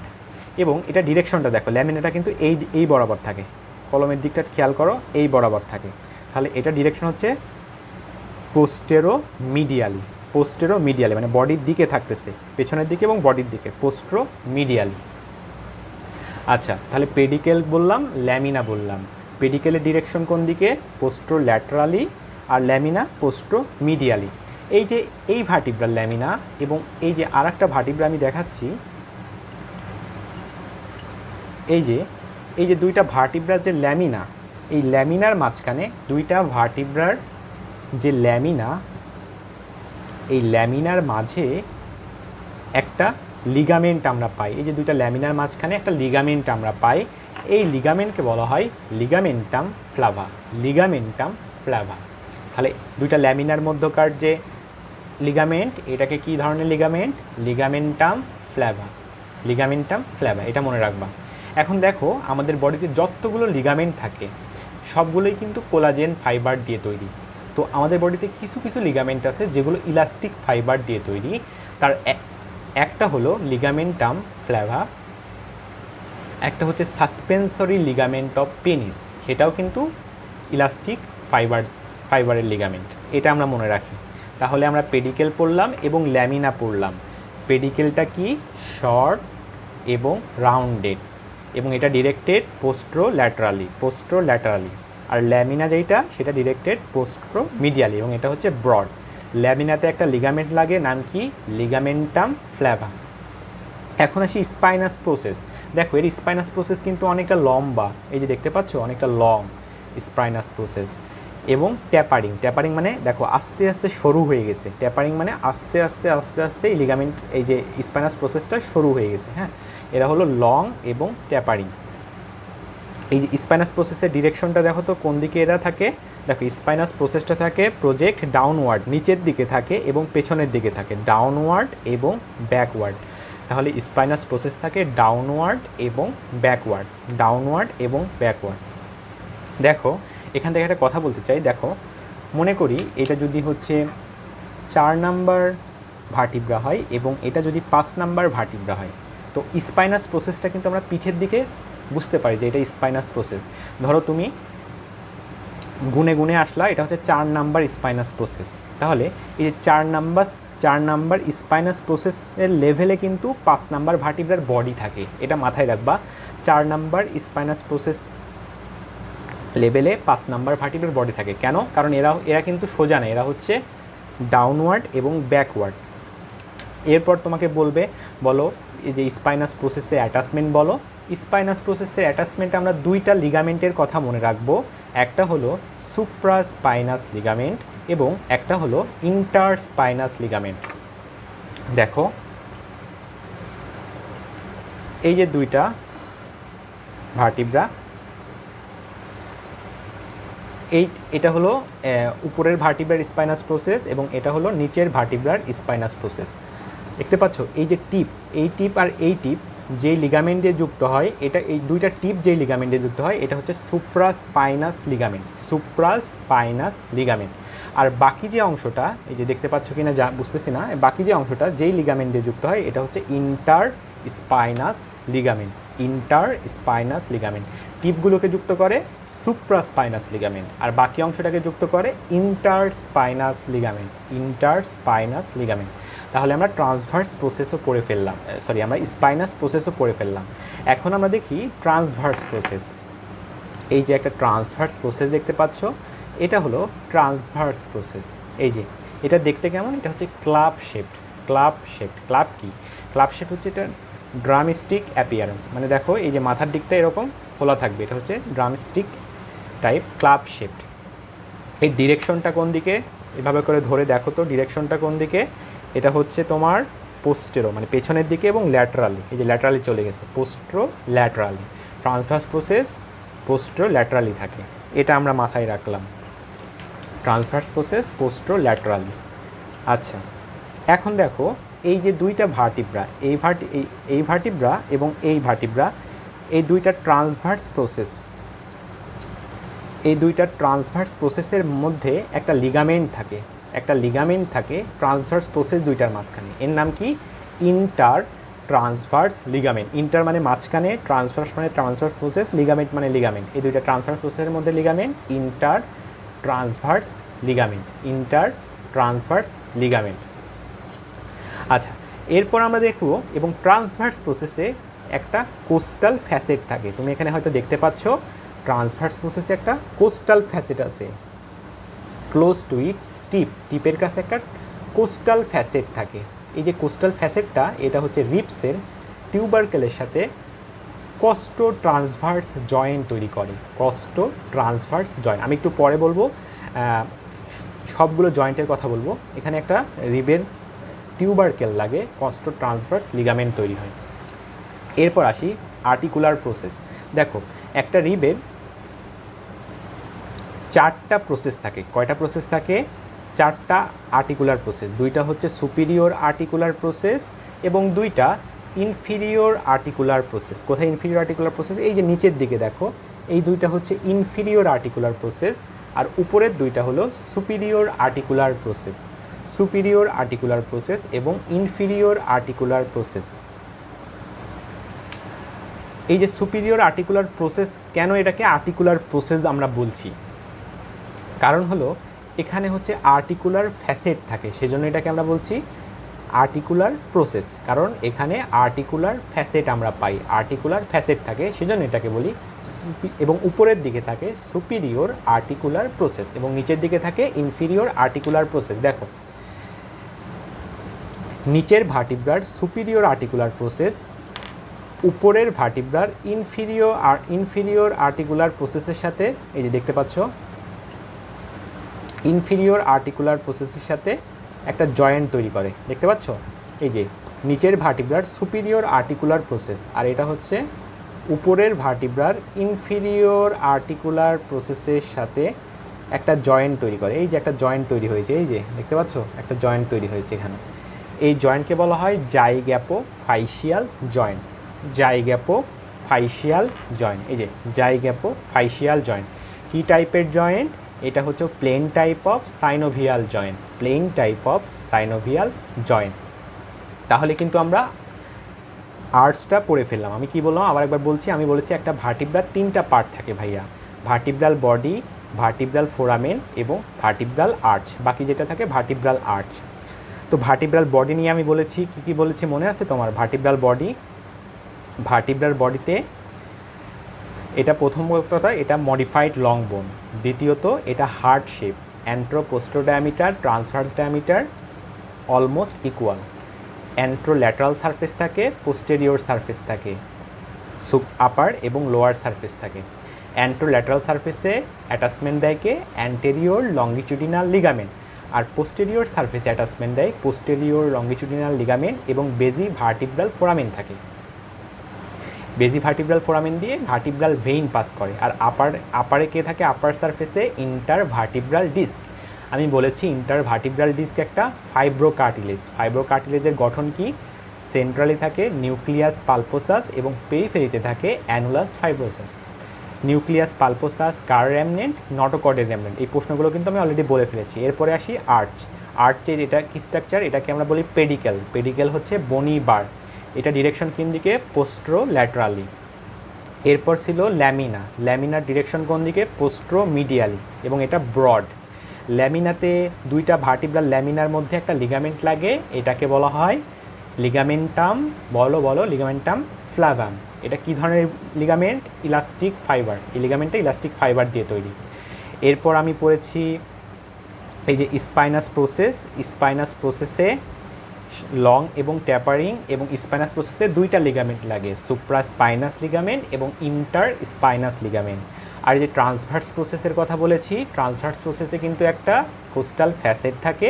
এবং এটা ডিরেকশনটা দেখো, ল্যামিনেটা কিন্তু এই বরাবর থাকে। কলমের দিকটা খেয়াল করো, এই বরাবর থাকে। তাহলে এটা ডিরেকশন হচ্ছে পোস্টেরো মিডিয়ালি, পোস্টেরো মিডিয়ালি মানে বডির দিকে থাকতেছে, পেছনের দিকে এবং বডির দিকে, পোস্টেরো মিডিয়ালি। আচ্ছা, তাহলে পেডিকেল বললাম, ল্যামিনা বললাম। পেডিকেলের ডিরেকশন কোন দিকে? পোস্ট্রো ল্যাটারালি, আর ল্যামিনা পোস্ট্রো মিডিয়ালি। এই যে এই ভার্টিব্রাল ল্যামিনা এবং এই যে আর একটা ভার্টিব্রা আমি দেখাচ্ছি, এই যে দুইটা ভার্টিব্রার যে ল্যামিনা, এই ল্যামিনার মাঝখানে দুইটা ভার্টিব্রার যে ল্যামিনা, এই ল্যামিনার মাঝে একটা লিগামেন্ট আমরা পাই। এই যে দুইটা ল্যামিনার মাঝখানে একটা লিগামেন্ট আমরা পাই। এই লিগামেন্টকে বলা হয় লিগামেন্টাম ফ্লাভা, লিগামেন্টাম ফ্লাভা। তাহলে দুইটা ল্যামিনার মধ্যকার যে লিগামেন্ট, এটাকে কি ধরনের ligament? Ligamentum flava, ligamentum flava. এটা মনে রাখবা। এখন দেখো আমাদের বডিতে যতগুলো লিগামেন্ট থাকে সবগুলোই কিন্তু কোলাজেন ফাইবার দিয়ে তৈরি। তো আমাদের বডিতে কিছু কিছু লিগামেন্ট আছে যেগুলো ইলাস্টিক ফাইবার দিয়ে তৈরি। তার একটা হলো লিগামেন্টাম ফ্লাভা, একটা হচ্ছে সাসপেন্সরি লিগামেন্ট অফ পেনিস, সেটাও কিন্তু ইলাস্টিক ফাইবারের লিগামেন্ট। এটা আমরা মনে রাখি। তাহলে আমরা পেডিকেল পড়লাম এবং ল্যামিনা পড়লাম। পেডিকেলটা কি? শর্ট এবং রাউন্ডেড এবং এটা ডিরেক্টেড পোস্ট্রো ল্যাটারালি, পোস্ট্রো ল্যাটারালি। আর ল্যামিনা যেটা সেটা ডিরেক্টেড পোস্ট্রো মিডিয়ালি এবং এটা হচ্ছে ব্রড। ল্যামিনাতে একটা লিগামেন্ট লাগে, নাম কি? লিগামেন্টাম ফ্ল্যাভা। এখন আসি স্পাইনাস প্রসেস। দেখো এর স্পাইনাস প্রসেস কিন্তু অনেকটা লম্বা, এই যে দেখতে পাচ্ছ অনেকটা লং স্পাইনাস প্রসেস। এবং ট্যাপারিং মানে দেখো আস্তে আস্তে সরু হয়ে গেছে, ট্যাপারিং মানে আস্তে আস্তে আস্তে আস্তে এই লিগামেন্ট এই যে স্পাইনাস প্রসেসটা সরু হয়ে গেছে। হ্যাঁ, এরা হলো লং এবং ট্যাপারিং। এই যে স্পাইনাস প্রসেসের ডিরেকশনটা দেখো তো কোন দিকে এরা থাকে। দেখো স্পাইনাস প্রসেসটা থাকে প্রজেক্ট ডাউনওয়ার্ড, নিচের দিকে থাকে এবং পেছনের দিকে থাকে, ডাউনওয়ার্ড এবং ব্যাকওয়ার্ড। তাহলে স্পাইনাস প্রসেস থাকে ডাউনওয়ার্ড এবং ব্যাকওয়ার্ড, ডাউনওয়ার্ড এবং ব্যাকওয়ার্ড। দেখো এখান থেকে একটা কথা বলতে চাই। দেখো মনে করি এটা যদি হচ্ছে 4 নাম্বার ভার্টিব্রা হয় এবং এটা যদি 5 নাম্বার ভার্টিব্রা হয়, তো স্পাইনাস প্রসেসটা কিন্তু আমরা পিঠের দিকে বুঝতে পারি যে এটা স্পাইনাস প্রসেস। ধরো তুমি গুনে গুনে আসলা, এটা হচ্ছে 4 নাম্বার স্পাইনাস প্রসেস। তাহলে এই যে 4 নাম্বার স্পাইনাস প্রসেসের লেভেলে কিন্তু 5 নাম্বার ভার্টিব্রার বডি থাকে, এটা মাথায় রাখবা। 4 নাম্বার স্পাইনাস প্রসেস লেভেলে 5 নাম্বার ভার্টিব্রার বডি থাকে। কেন? কারণ এরা কিন্তু সোজা না, এরা হচ্ছে ডাউনওয়ার্ড এবং ব্যাকওয়ার্ড। এরপর তোমাকে বলো এই যে স্পাইনাস প্রসেসের অ্যাটাচমেন্ট বলো। স্পাইনাস প্রসেসের অ্যাটাচমেন্টে আমরা 2টা লিগামেন্টের কথা মনে রাখবো, একটা হলো সুপ্রাস্পাইনাস লিগামেন্ট এবং একটা হলো ইন্টারস্পাইনাস লিগামেন্ট। দেখো এই যে 2টা ভার্টিব্রা, এটা হলো উপরের ভার্টিব্রার স্পাইনাস প্রসেস এবং এটা হলো নিচের ভার্টিব্রার স্পাইনাস প্রসেস। দেখতে পাচ্ছ এই যে টিপ, এই টিপ আর এই টিপ যেই লিগামেন্ট দিয়ে যুক্ত হয়, এটা এই 2টা টিপ যেই লিগামেন্ট দিয়ে যুক্ত হয় এটা হচ্ছে সুপ্রাস্পাইনাস লিগামেন্ট, সুপ্রাস্পাইনাস লিগামেন্ট। আর বাকি যে অংশটা এই যে দেখতে পাচ্ছ কিনা যা বুঝতেছি না, বাকি যে অংশটা যেই লিগামেন্ট দিয়ে যুক্ত হয় এটা হচ্ছে ইন্টারস্পাইনাস লিগামেন্ট, ইন্টারস্পাইনাস লিগামেন্ট। টিপগুলোকে যুক্ত করে সুপ্রাস্পাইনাস লিগামেন্ট আর বাকি অংশটাকে যুক্ত করে ইন্টারস্পাইনাস লিগামেন্ট, ইন্টারস্পাইনাস লিগামেন্ট। তাহলে আমরা ট্রান্সভার্স প্রসেসও পড়ে ফেললাম, আমরা স্পাইনাস প্রসেসও পড়ে ফেললাম। এখন আমরা দেখি ট্রান্সভার্স প্রসেস। এই যে একটা ট্রান্সভার্স প্রসেস দেখতে পাচ্ছ, এটা হলো ট্রান্সভার্স প্রসেস। এই যে এটা দেখতে কেমন? এটা হচ্ছে ক্লাব শেপড। ক্লাব কি? ক্লাব শেপ হচ্ছে এটা ড্রামস্টিক অ্যাপিয়ারেন্স, মানে দেখো এই যে মাথার দিকটা এরকম খোলা থাকবে, এটা হচ্ছে ড্রামস্টিক টাইপ ক্লাব শেপড। এই ডিরেকশনটা কোন দিকে? এভাবে করে ধরে দেখো তো ডিরেকশনটা কোন দিকে। এটা হচ্ছে তোমার পোস্টেরো মানে পেছনের দিকে এবং ল্যাটারালি, এই যে ল্যাটারালি চলে গেছে, postero laterally. Transverse process postero laterally থাকে, এটা আমরা মাথায় রাখলাম। Transverse process postero laterally. আচ্ছা এখন দেখো এই যে 2টা ভার্টিব্রা, এই ভার্টিব্রা এবং এই ভার্টিব্রা, এই 2টা ট্রান্সভার্স প্রসেস, এই 2টা ট্রান্সভার্স প্রসেসের মধ্যে একটা লিগামেন্ট থাকে ট্রান্সভার্স প্রসেস 2টার মাঝখানে, এর নাম কি? Inter transverse ligament. ইন্টার মানে মাঝখানে, ট্রান্সভার্স মানে ট্রান্সভার্স প্রসেস, লিগামেন্ট মানে লিগামেন্ট। এই 2টা ট্রান্সভার্স প্রসেসের মধ্যে ligament, inter transverse ligament, inter transverse ligament. আচ্ছা এরপর আমরা দেখব এবং ট্রান্সভার্স প্রসেসে একটা কোস্টাল ফ্যাসেট থাকে। তুমি এখানে হয়তো দেখতে পাচ্ছ ট্রান্সভার্স প্রসেসে একটা কোস্টাল ফ্যাসেট আছে, ক্লোজ টু ইটস টিপের কাছে একটা কোস্টাল ফ্যাসেট থাকে। এই যে কোস্টাল ফ্যাসেটটা এটা হচ্ছে রিপসের টিউবারকেলের সাথে কস্টো ট্রান্সভার্স জয়েন্ট তৈরি করে, কস্টো ট্রান্সভার্স জয়েন্ট। আমি একটু পরে বলবো, সবগুলো জয়েন্টের কথা বলবো। এখানে একটা রিবের টিউবারকেল লাগে, কস্টো ট্রান্সভার্স লিগামেন্ট তৈরি হয়। এরপর আসি আর্টিকুলার প্রসেস। দেখো একটা রিবের 4টা প্রসেস থাকে। কয়টা প্রসেস থাকে? 4টা আর্টিকুলার প্রসেস। 2টা হচ্ছে সুপিরিয়র আর্টিকুলার প্রসেস এবং 2টা ইনফিরিয়র আর্টিকুলার প্রসেস। কোথায় ইনফিরিয়র আর্টিকুলার প্রসেস? এই যে নিচের দিকে দেখো, এই 2টা হচ্ছে ইনফিরিয়র আর্টিকুলার প্রসেস আর উপরের 2টা হলো superior articular process, superior articular process এবং ইনফিরিয়র আর্টিকুলার প্রসেস। এই যে সুপিরিয়র আর্টিকুলার প্রসেস, কেন এটাকে আর্টিকুলার প্রসেস আমরা বলছি? কারণ হলো এখানে হচ্ছে আর্টিকুলার ফ্যাসেট থাকে, সেজন্য এটাকে আমরা বলছি আর্টিকুলার প্রসেস। কারণ এখানে আর্টিকুলার ফ্যাসেট আমরা পাই, আর্টিকুলার ফ্যাসেট থাকে, সেজন্য এটাকে বলি। এবং উপরের দিকে থাকে সুপিরিয়র আর্টিকুলার প্রসেস এবং নিচের দিকে থাকে ইনফিরিয়র আর্টিকুলার প্রসেস। দেখো নিচের ভার্টিব্রার সুপিরিয়র আর্টিকুলার প্রসেস উপরের ভার্টিব্রার ইনফিরিয়র আর্টিকুলার প্রসেসের সাথে, এই যে দেখতে পাচ্ছ, ইনফিরিয়র আর্টিকুলার প্রসেসের সাথে একটা জয়েন্ট তৈরি করে, দেখতে পাচ্ছ। এই যে নিচের ভার্টিব্রার সুপিরিয়র আর্টিকুলার প্রসেস, আর এটা হচ্ছে উপরের ভার্টিব্রার ইনফিরিয়র আর্টিকুলার প্রসেসের সাথে একটা জয়েন্ট তৈরি করে। এই যে একটা জয়েন্ট তৈরি হয়েছে, এই যে দেখতে পাচ্ছ একটা জয়েন্ট তৈরি হয়েছে এখানে। এই জয়েন্টকে বলা হয় জাইগ্যাপোফাইশিয়াল জয়েন্ট। জাইগ্যাপোফাইশিয়াল জয়েন্ট, এই যে জাইগ্যাপোফাইশিয়াল জয়েন্ট কী টাইপের জয়েন্ট? এটা হচ্ছে plane type of synovial joint, plane type of synovial joint. তাহলে কিন্তু আমরা আর্টসটা পড়ে ফেললাম। আমি কি বললাম আবার একবার বলছি, আমি বলেছি একটা ভার্টিব্রার তিনটা পার্ট থাকে ভাইয়া, ভার্টিব্রাল বডি, ভার্টিব্রাল ফোরামেন এবং ভার্টিব্রাল আর্চ। বাকি যেটা থাকে ভার্টিব্রাল আর্চ। তো ভার্টিব্রাল বডি নিয়ে আমি বলেছি, কী বলেছি মনে আছে তোমার? ভার্টিব্রাল বডিতে এটা প্রথম কথা, এটা মডিফাইড লং বোন। দ্বিতীয়ত এটা heart shape, anteroposterior diameter, transverse diameter almost equal. Anterolateral surface থাকে, পোস্টেরিয়র সারফেস থাকে, আপার এবং লোয়ার সারফেস থাকে। অ্যান্ট্রোল্যাটারাল সারফেসে অ্যাটাচমেন্ট দেয় কে? Anterior longitudinal ligament. আর পোস্টেরিয়র সারফেসে অ্যাটাচমেন্ট দেয় পোস্টেরিয়র লংগিটিউডিনাল লিগামেন্ট এবং বেজি ভার্টিব্রাল ফোরামেন থাকে। বেজি ভার্টিব্রাল ফোরামেন দিয়ে ভার্টিব্রাল ভেইন পাস করে। আর আপারে কে থাকে? আপার সারফেসে ইন্টার ভার্টিব্রাল ডিস্ক। আমি বলেছি ইন্টার ভার্টিব্রাল ডিস্ক একটা ফাইব্রোকার্টিলেজ। ফাইব্রোকার্টিলেজের গঠন কি? সেন্ট্রালি থাকে নিউক্লিয়াস পালপোসাস এবং পেরিফেরিতে থাকে অ্যানুলাস ফাইব্রোসাস। নিউক্লিয়াস পালপোসাস কার রেমনেন্ট? নটোকর্ডের রেমনেন্ট। এই প্রশ্নগুলো কিন্তু আমি অলরেডি বলে ফেলেছি। এরপরে আসি আর্চের এটা কি স্ট্রাকচার? এটাকে আমরা বলি পেডিকেল। পেডিকেল হচ্ছে বনি বার, এটা ডিরেকশন কোন দিকে? পোস্ট্রো ল্যাটারালি। এরপর ছিল ল্যামিনার ডিরেকশন কোন দিকে? পোস্ট্রো মিডিয়ালি এবং এটা ব্রড। ল্যামিনাতে দুইটা ভার্টিব্রাল ল্যামিনার মধ্যে একটা লিগামেন্ট লাগে, এটাকে বলা হয় লিগামেন্টাম, লিগামেন্টাম ফ্লাভাম। এটা কি ধরনের লিগামেন্ট? Elastic fibre. এই লিগামেন্টটা ইলাস্টিক ফাইবার দিয়ে তৈরি। এরপর আমি পড়েছি এই যে স্পাইনাস প্রসেসে লং এবং ট্যাপারিং এবং স্পাইনাস প্রসেসে দুইটা লিগামেন্ট লাগে, সুপ্রাস্পাইনাস লিগামেন্ট এবং ইন্টার স্পাইনাস লিগামেন্ট। আর এই যে ট্রান্সভার্স প্রসেসের কথা বলেছি, ট্রান্সভার্স প্রসেসে কিন্তু একটা কোস্টাল ফ্যাসেট থাকে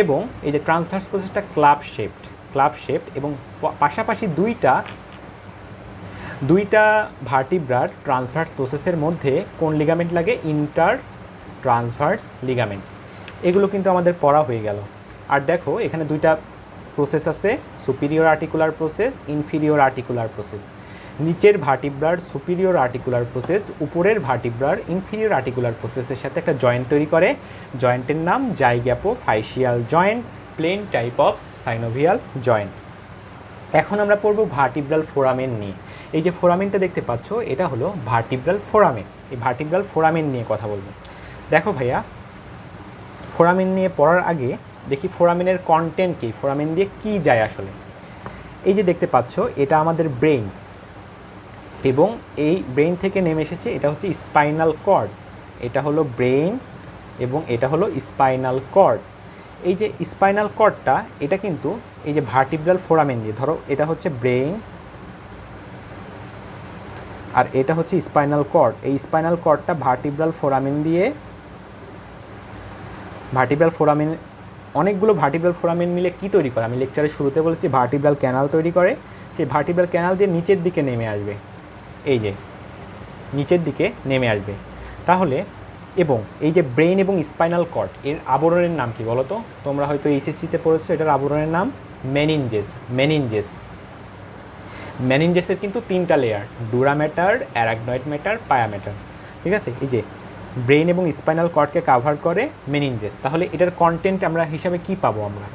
এবং এই যে ট্রান্সভার্স প্রসেসটা ক্লাব শেপড এবং পাশাপাশি দুইটা ভার্টিব্রার ট্রান্সভার্স প্রসেসের মধ্যে কোন লিগামেন্ট লাগে? Inter transverse ligament. এগুলো কিন্তু আমাদের পড়া হয়ে গেল। আর দেখো এখানে দুইটা প্রসেস আছে, superior articular process, inferior articular process. নিচের ভার্টিব্রার সুপিরিয়র আর্টিকুলার প্রসেস উপরের ভার্টিব্রার ইনফিরিয়র আর্টিকুলার প্রসেসের সাথে একটা জয়েন্ট তৈরি করে। জয়েন্টের নাম zygapophyseal joint, plane type of synovial joint. এখন আমরা পড়ব ভার্টিব্রাল ফোরামেন নিয়ে। এই যে ফোরামেনটা দেখতে পাচ্ছ, এটা হলো ভার্টিব্রাল ফোরামেন। এই ভার্টিব্রাল ফোরামেন নিয়ে কথা বলবো। দেখো ভাইয়া, ফোরামেন নিয়ে পড়ার আগে দেখি ফোরামেনের কন্টেন্ট কী, ফোরামেন দিয়ে কী যায় আসলে। এই যে দেখতে পাচ্ছ, এটা আমাদের ব্রেইন এবং এই ব্রেইন থেকে নেমে এসেছে, এটা হচ্ছে স্পাইনাল কর্ড। এটা হলো ব্রেইন এবং এটা হলো স্পাইনাল কর্ড। এই যে স্পাইনাল কর্ডটা, এটা কিন্তু এই যে ভার্টিব্রাল ফোরামেন দিয়ে, ধরো এটা হচ্ছে ব্রেইন আর এটা হচ্ছে স্পাইনাল কর্ড। এই স্পাইনাল কর্ডটা ভার্টিব্রাল ফোরামেন অনেকগুলো ভার্টিব্রাল ফোরামেন মিলে কি তৈরি করে? আমি লেকচারের শুরুতে বলেছি ভার্টিব্রাল ক্যানাল তৈরি করে। সেই ভার্টিব্রাল ক্যানাল দিয়ে নিচের দিকে নেমে আসবে, এই যে নিচের দিকে নেমে আসবে। তাহলে এবং এই যে ব্রেইন এবং স্পাইনাল কর্ড, এর আবরণের নাম কি বলো তো? তোমরা হয়তো এইচএসসিতে পড়েছো, এটার আবরণের নাম মেনিনজেসের কিন্তু তিনটা layer, dura matter, arachnoid matter, পায়া ম্যাটার। ঠিক আছে, এই যে ব্রেইন এবং স্পাইনাল কর্ডকে কাভার করে মেনিনজেস। তাহলে এটার কন্টেন্ট আমরা হিসাবে কি পাবো? আমরা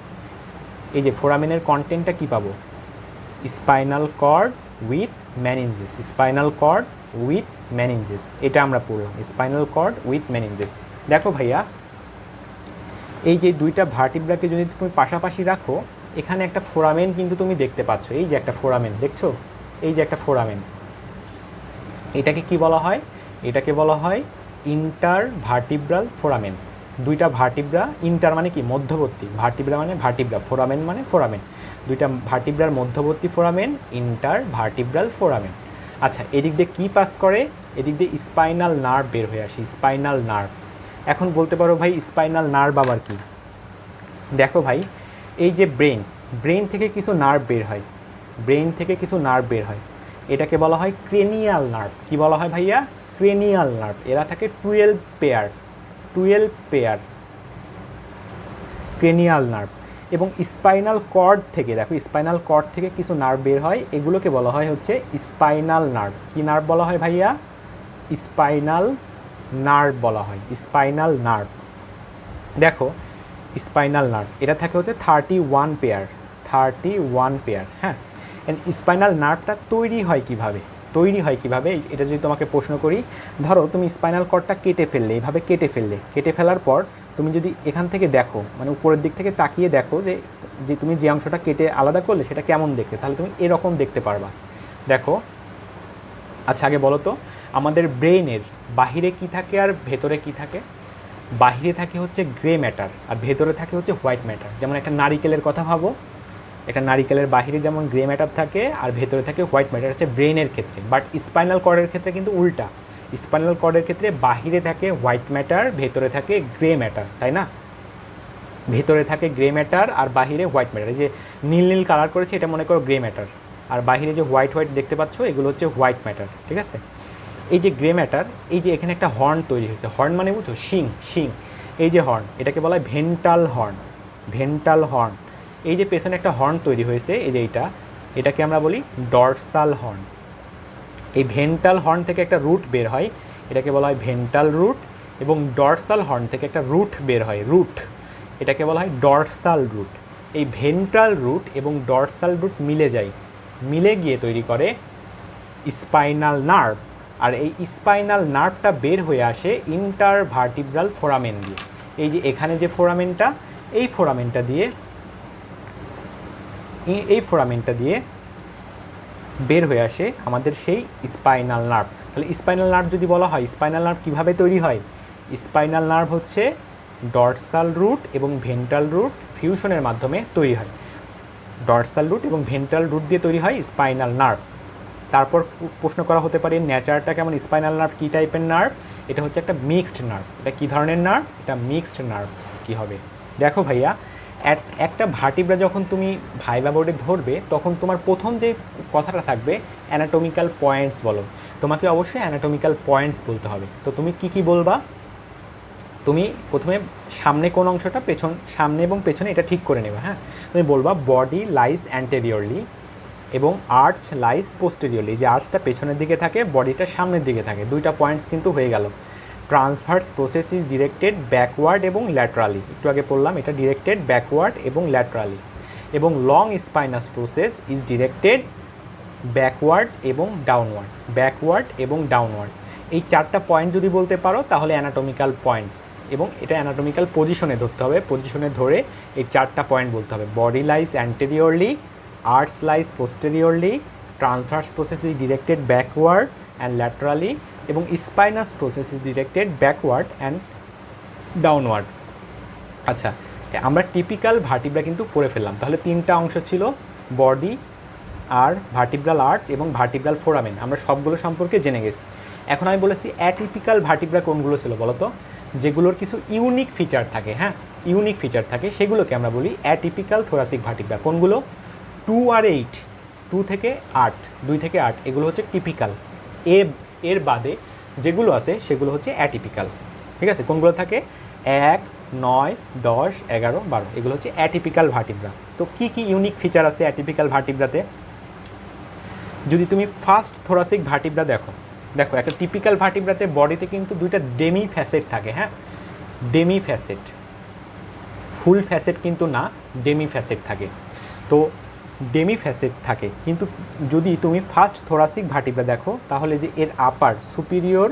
এই যে ফোরামেনের কন্টেন্টটা কি পাবো? Spinal cord with meninges, spinal cord with meninges, এটা আমরা পড়লাম, স্পাইনাল কর্ড উইথ মেনিনজেস। দেখো ভাইয়া, এই যে দুইটা ভার্টিব্রাকে যদি তুমি পাশাপাশি রাখো, এখানে একটা ফোরামেন কিন্তু তুমি দেখতে পাচ্ছ। এই যে একটা ফোরামেন দেখছো, এই যে একটা ফোরামেন, এটাকে কি বলা হয়? এটাকে বলা হয় ইন্টার ভার্টিব্রাল ফোরামেন। দুইটা ভার্টিব্রা, ইন্টার মানে কি মধ্যবর্তী, ভার্টিব্রা মানে ভার্টিব্রা, ফোরামেন মানে ফোরামেন, দুইটা ভার্টিব্রার মধ্যবর্তী ফোরামেন ইন্টার ভার্টিব্রাল ফোরামেন। আচ্ছা, এদিক দিয়ে কী পাস করে? এদিক দিয়ে স্পাইনাল নার্ভ বের হয়ে আসে, স্পাইনাল নার্ভ। এখন বলতে পারো ভাই স্পাইনাল নার্ভ আবার কি? দেখো ভাই, এই যে ব্রেন থেকে কিছু নার্ভ বের হয়, ব্রেন থেকে কিছু নার্ভ বের হয়, এটাকে বলা হয় ক্রেনিয়াল নার্ভ। কি বলা হয় ভাইয়া? Cranial nerve. এরা থাকে 12 পেয়ার ক্রেনিয়াল নার্ভ। এবং স্পাইনাল কর্ড থেকে, দেখো স্পাইনাল কর্ড থেকে কিছু নার্ভ বের হয়, এগুলোকে বলা হয় হচ্ছে স্পাইনাল নার্ভ। কি নার্ভ বলা হয় ভাইয়া? স্পাইনাল নার্ভ বলা হয়, স্পাইনাল নার্ভ। দেখো স্পাইনাল নার্ভ এটা থাকে হচ্ছে 31 পেয়ার। হ্যাঁ, স্পাইনাল নার্ভটা তৈরি হয় কিভাবে? এটা যদি তোমাকে প্রশ্ন করি, ধরো তুমি স্পাইনাল কর্ডটা কেটে ফেললে, এইভাবে কেটে ফেলার পর তুমি যদি এখান থেকে দেখো, মানে উপরের দিক থেকে তাকিয়ে দেখো যে তুমি যে অংশটা কেটে আলাদা করলে সেটা কেমন দেখতে, তাহলে তুমি এরকম দেখতে পারবা। দেখো, আচ্ছা আগে বলো তো, আমাদের ব্রেইনের বাহিরে কি থাকে আর ভেতরে কি থাকে? বাহিরে থাকে হচ্ছে গ্রে ম্যাটার আর ভেতরে থাকে হচ্ছে হোয়াইট ম্যাটার। যেমন একটা নারিকেলের কথা ভাবো, একটা নারিকেলের বাহিরে যেমন গ্রে ম্যাটার থাকে আর ভেতরে থাকে হোয়াইট ম্যাটার, হচ্ছে ব্রেনের ক্ষেত্রে। বাট স্পাইনাল কর্ডের ক্ষেত্রে কিন্তু উল্টা, স্পাইনাল কর্ডের ক্ষেত্রে বাহিরে থাকে হোয়াইট ম্যাটার, ভেতরে থাকে গ্রে ম্যাটার, তাই না? ভেতরে থাকে গ্রে ম্যাটার আর বাহিরে হোয়াইট ম্যাটার। এই যে নীল নীল কালার করেছে এটা মনে করো গ্রে ম্যাটার, আর বাহিরে যে হোয়াইট দেখতে পাচ্ছ এগুলো হচ্ছে হোয়াইট ম্যাটার, ঠিক আছে? এই যে গ্রে ম্যাটার, এই যে এখানে একটা হর্ন তৈরি হয়েছে, হর্ন মানে বুঝছো শিং, এই যে হর্ন, এটাকে বলা হয় ভেন্টাল হর্ন। এই যে পেছনে একটা হর্ন তৈরি হয়েছে, এই যে এটাকে আমরা বলি ডরসাল হর্ন। এই ভেন্টাল হর্ন থেকে একটা রুট বের হয়, এটাকে বলা হয় ভেন্টাল রুট, এবং ডরসাল হর্ন থেকে একটা রুট বের হয়, এটাকে বলা হয় ডরসাল রুট। এই ভেন্ট্রাল রুট এবং ডরসাল রুট মিলে গিয়ে তৈরি করে স্পাইনাল নার্ভ। আর এই স্পাইনাল নার্ভটা বের হয়ে আসে ইন্টারভার্টিব্রাল ফোরামেন দিয়ে। এই যে এখানে যে ফোরামেনটা, এই ফোরামেনটা দিয়ে বের হয়ে আসে আমাদের সেই স্পাইনাল নার্ভ। তাহলে স্পাইনাল নার্ভ যদি বলা হয়, স্পাইনাল নার্ভ কীভাবে তৈরি হয়? স্পাইনাল নার্ভ হচ্ছে ডরসাল রুট এবং ভেন্ট্রাল রুট ফিউশনের মাধ্যমে তৈরি হয়। ডরসাল রুট এবং ভেন্ট্রাল রুট দিয়ে তৈরি হয় স্পাইনাল নার্ভ। তারপর প্রশ্ন করা হতে পারে নেচারটা কেমন, স্পাইনাল নার্ভ কী টাইপের নার্ভ? এটা হচ্ছে একটা মিক্সড নার্ভ। এটা কী ধরনের নার্ভ? এটা মিক্সড নার্ভ। কী হবে? দেখো ভাইয়া, একটা ভার্টিব্রা যখন তুমি ভাইবা বোর্ডে ধরবে তখন তোমার প্রথম যে কথাটা থাকবে অ্যানাটমিক্যাল পয়েন্টস বলো। তোমাকে অবশ্যই অ্যানাটমিক্যাল পয়েন্টস বলতে হবে। তো তুমি কি বলবা? তুমি প্রথমে সামনে কোন অংশটা, সামনে এবং পেছনে এটা ঠিক করে নেবে। হ্যাঁ, তুমি বলবা বডি লাইজ অ্যান্টেরিয়রলি এবং আর্চ লাইজ পোস্টেরিয়রলি। যে আর্চটা পেছনের দিকে থাকে, বডিটা সামনের দিকে থাকে। দুইটা পয়েন্টস কিন্তু হয়ে গেল। Transverse process is directed backward এবং ল্যাটারালি, একটু আগে বললাম এটা ডিরেক্টেড ব্যাকওয়ার্ড এবং ল্যাটারালি। এবং long spinous process is directed backward এবং ডাউনওয়ার্ড। এই চারটা পয়েন্ট যদি বলতে পারো তাহলে অ্যানাটমিক্যাল পয়েন্টস, এবং এটা অ্যানাটমিক্যাল পজিশনে ধরতে হবে। পজিশনে ধরে এই চারটা পয়েন্ট বলতে হবে: body lies anteriorly, arch lies posteriorly, transverse process is directed backward and laterally, এবং spinous process is directed backward and downward. আচ্ছা, আমরা টিপিক্যাল ভার্টিব্রা কিন্তু পড়ে ফেললাম। তাহলে তিনটা অংশ ছিল, বডি আর ভার্টিব্রাল আর্চ এবং ভার্টিব্রাল ফোরামেন। আমরা সবগুলো সম্পর্কে জেনে গেছি। এখন আমি বলেছি অ্যাটিপিক্যাল ভার্টিব্রা কোনগুলো ছিল বলো তো? যেগুলোর কিছু ইউনিক ফিচার থাকে, হ্যাঁ ইউনিক ফিচার থাকে, সেগুলোকে আমরা বলি অ্যাটিপিক্যাল থোরাসিক ভার্টিব্রা। কোনগুলো? 2 আর 8, 2 থেকে 8 এগুলো হচ্ছে টিপিক্যাল। এর বাদে যেগুলো আছে সেগুলো হচ্ছে অ্যাটিপিক্যাল। ঠিক আছে? কোনগুলো থাকে? 1, 9, 10, 11, 12 এগুলো হচ্ছে অ্যাটিপিক্যাল ভার্টিব্রা। তো কি ইউনিক ফিচার আছে অ্যাটিপিক্যাল ভার্টিব্রাতে? যদি তুমি ফার্স্ট থোরাসিক ভার্টিব্রা দেখো একটা টিপিক্যাল ভার্টিব্রাতে বডিতে কিন্তু দুইটা ডেমি ফ্যাসেট থাকে। হ্যাঁ, ডেমি ফ্যাসেট, ফুল ফ্যাসেট কিন্তু না, ডেমি ফ্যাসেট থাকে। তো ডেমি ফ্যাসেট থাকে, কিন্তু যদি তুমি ফার্স্ট থোরাসিক ভার্টিব্রা দেখো তাহলে যে এর আপার সুপিরিয়র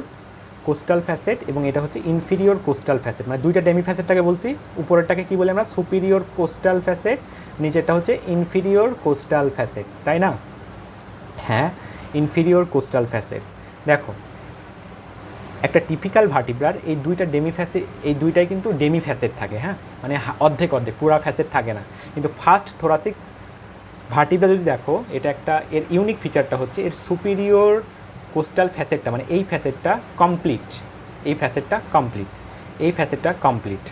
কোস্টাল ফ্যাসেট এবং এটা হচ্ছে ইনফিরিয়র কোস্টাল ফ্যাসেট, মানে দুইটা ডেমি ফ্যাসেটটাকে বলছি। উপরেরটাকে কি বলি আমরা? সুপিরিয়র কোস্টাল ফ্যাসেট, নিচেরটা হচ্ছে ইনফিরিয়র কোস্টাল ফ্যাসেট, তাই না? হ্যাঁ, ইনফিরিয়র কোস্টাল ফ্যাসেট। দেখো একটা টিপিক্যাল ভার্টিব্রার এই দুইটা এই দুইটাই কিন্তু ডেমি ফ্যাসেট থাকে, হ্যাঁ, মানে অর্ধেক অর্ধেক পুরা ফ্যাসেট থাকে না। কিন্তু ফার্স্ট থোরাসিক ভার্টিব্রা যদি দেখো, এটা একটা এর ইউনিক ফিচারটা হচ্ছে এর সুপিরিয়র কোস্টাল ফ্যাসেটটা, মানে এই ফ্যাসেটটা কমপ্লিট, এই ফ্যাসেটটা কমপ্লিট, এই ফ্যাসেটটা কমপ্লিট,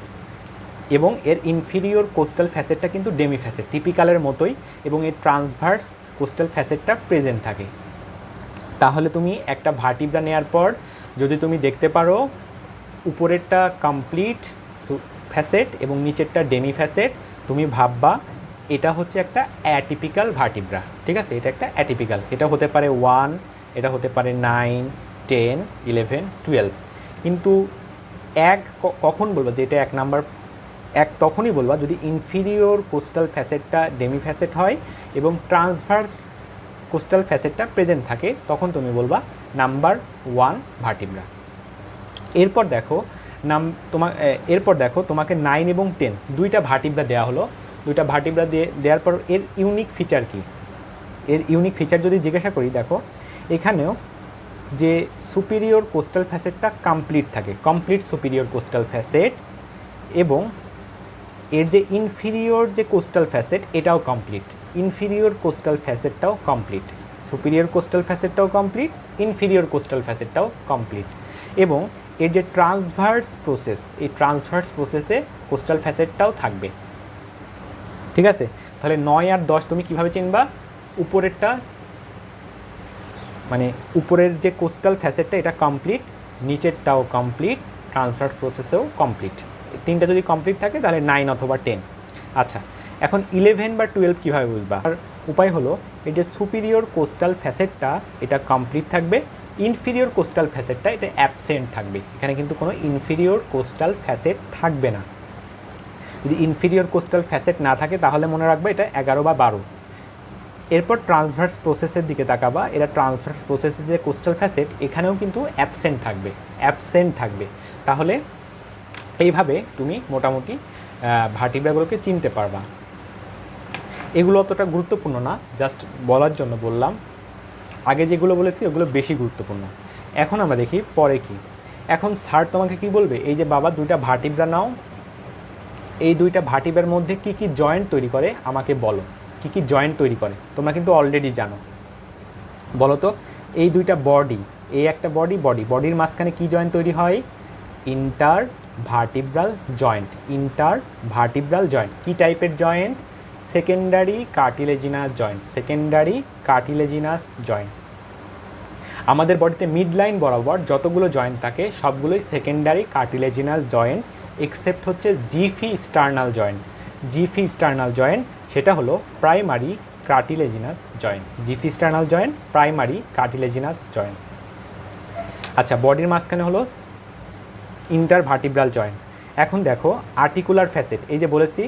এবং এর ইনফিরিয়র কোস্টাল ফ্যাসেটটা কিন্তু ডেমি ফ্যাসেট টিপিক্যালের মতোই, এবং এর ট্রান্সভার্স কোস্টাল ফ্যাসেটটা প্রেজেন্ট থাকে। তাহলে তুমি একটা ভার্টিব্রা নেওয়ার পর যদি তুমি দেখতে পারো উপরেরটা কমপ্লিট ফ্যাসেট এবং নিচেরটা ডেমি ফ্যাসেট, তুমি ভাববা এটা হচ্ছে একটা অ্যাটিপিক্যাল ভার্টিব্রা, ঠিক আছে, এটা একটা অ্যাটিপিক্যাল। এটা হতে পারে 1, এটা হতে পারে 9, 10, 11, 12। কিন্তু কখন বলবো যে এটা 1 নাম্বার? তখনই বলবা যদি ইনফিরিয়র কোস্টাল ফ্যাসেটটা ডেমি ফ্যাসেট হয় এবং ট্রান্সভার্স কোস্টাল ফ্যাসেটটা প্রেজেন্ট থাকে, তখন তুমি বলবা নাম্বার 1 ভার্টিব্রা। এরপর দেখো তোমাকে 9 এবং 10 দুইটা ভার্টিব্রা দেওয়া হলো। দুইটা ভার্টিব্রা দেওয়ার পর এর ইউনিক ফিচার কি? এর ইউনিক ফিচার যদি জিজ্ঞাসা করি, দেখো এখানেও যে সুপিরিয়র কোস্টাল ফ্যাসেটটা কমপ্লিট থাকে, কমপ্লিট সুপিরিয়র কোস্টাল ফ্যাসেট, এবং এর যে ইনফিরিয়র যে কোস্টাল ফ্যাসেট এটাও কমপ্লিট, ইনফিরিয়র কোস্টাল ফ্যাসেটটাও কমপ্লিট, সুপিরিয়র কোস্টাল ফ্যাসেটটাও কমপ্লিট, ইনফিরিয়র কোস্টাল ফ্যাসেটটাও কমপ্লিট, এবং এর যে ট্রান্সভার্স প্রসেস, এই ট্রান্সভার্স প্রসেসে কোস্টাল ফ্যাসেটটাও থাকবে, ঠিক আছে। তাহলে 9 আর 10 তুমি কীভাবে চিনবা? উপরেরটা মানে উপরের যে কোস্টাল ফ্যাসেটটা এটা কমপ্লিট, নিচেরটাও কমপ্লিট, ট্রান্সভার্স প্রসেসেও কমপ্লিট। তিনটা যদি কমপ্লিট থাকে তাহলে 9 অথবা 10। আচ্ছা, এখন 11 বা 12 কীভাবে বুঝবা? আর উপায় হলো এই যে সুপিরিয়র কোস্টাল ফ্যাসেটটা এটা কমপ্লিট থাকবে, ইনফিরিয়র কোস্টাল ফ্যাসেটটা এটা অ্যাবসেন্ট থাকবে। এখানে কিন্তু কোনো ইনফিরিয়র কোস্টাল ফ্যাসেট থাকবে না। যদি ইনফিরিয়র কোস্টাল ফ্যাসেট না থাকে তাহলে মনে রাখবে এটা 11 বা 12। এরপর ট্রান্সভার্স প্রসেসের দিকে তাকাবা, এরা ট্রান্সভার্স প্রসেসের যে কোস্টাল ফ্যাসেট এখানেও কিন্তু অ্যাবসেন্ট থাকবে। তাহলে এইভাবে তুমি মোটামুটি ভার্টিব্রাগুলোকে চিনতে পারবা। এগুলো অতটা গুরুত্বপূর্ণ না, জাস্ট বলার জন্য বললাম। আগে যেগুলো বলেছি ওগুলো বেশি গুরুত্বপূর্ণ। এখন আমরা দেখি পরে কি। এখন স্যার তোমাকে কি বলবে, এই যে বাবা দুইটা ভার্টিব্রা নাও, এই দুইটা ভার্টিব্রার মধ্যে কি কি জয়েন্ট তৈরি করে আমাকে বলো, কি কি জয়েন্ট তৈরি করে? তোমরা কিন্তু অলরেডি জানো। বলো তো, এই দুইটা বডি, এই একটা বডির মাঝখানে কি জয়েন্ট তৈরি হয়? Inter vertebral joint. Inter vertebral joint কি টাইপের joint? Secondary cartilaginous joint. Secondary cartilaginous joint. আমাদের বডিতে মিড লাইন বরাবর যতগুলো জয়েন্ট থাকে সবগুলোই সেকেন্ডারি কার্টিলেজিনাস জয়েন্ট, এক্সেপ্ট হচ্ছে jiffy sternal joint. Jiffy sternal joint সেটা হলো primary cartilaginous joint. Jiffy sternal joint primary cartilaginous joint. আচ্ছা, বডির মাঝখানে হলো ইন্টার ভার্টিব্রাল জয়েন্ট। এখন দেখো আর্টিকুলার ফ্যাসেট, এই যে বলেছি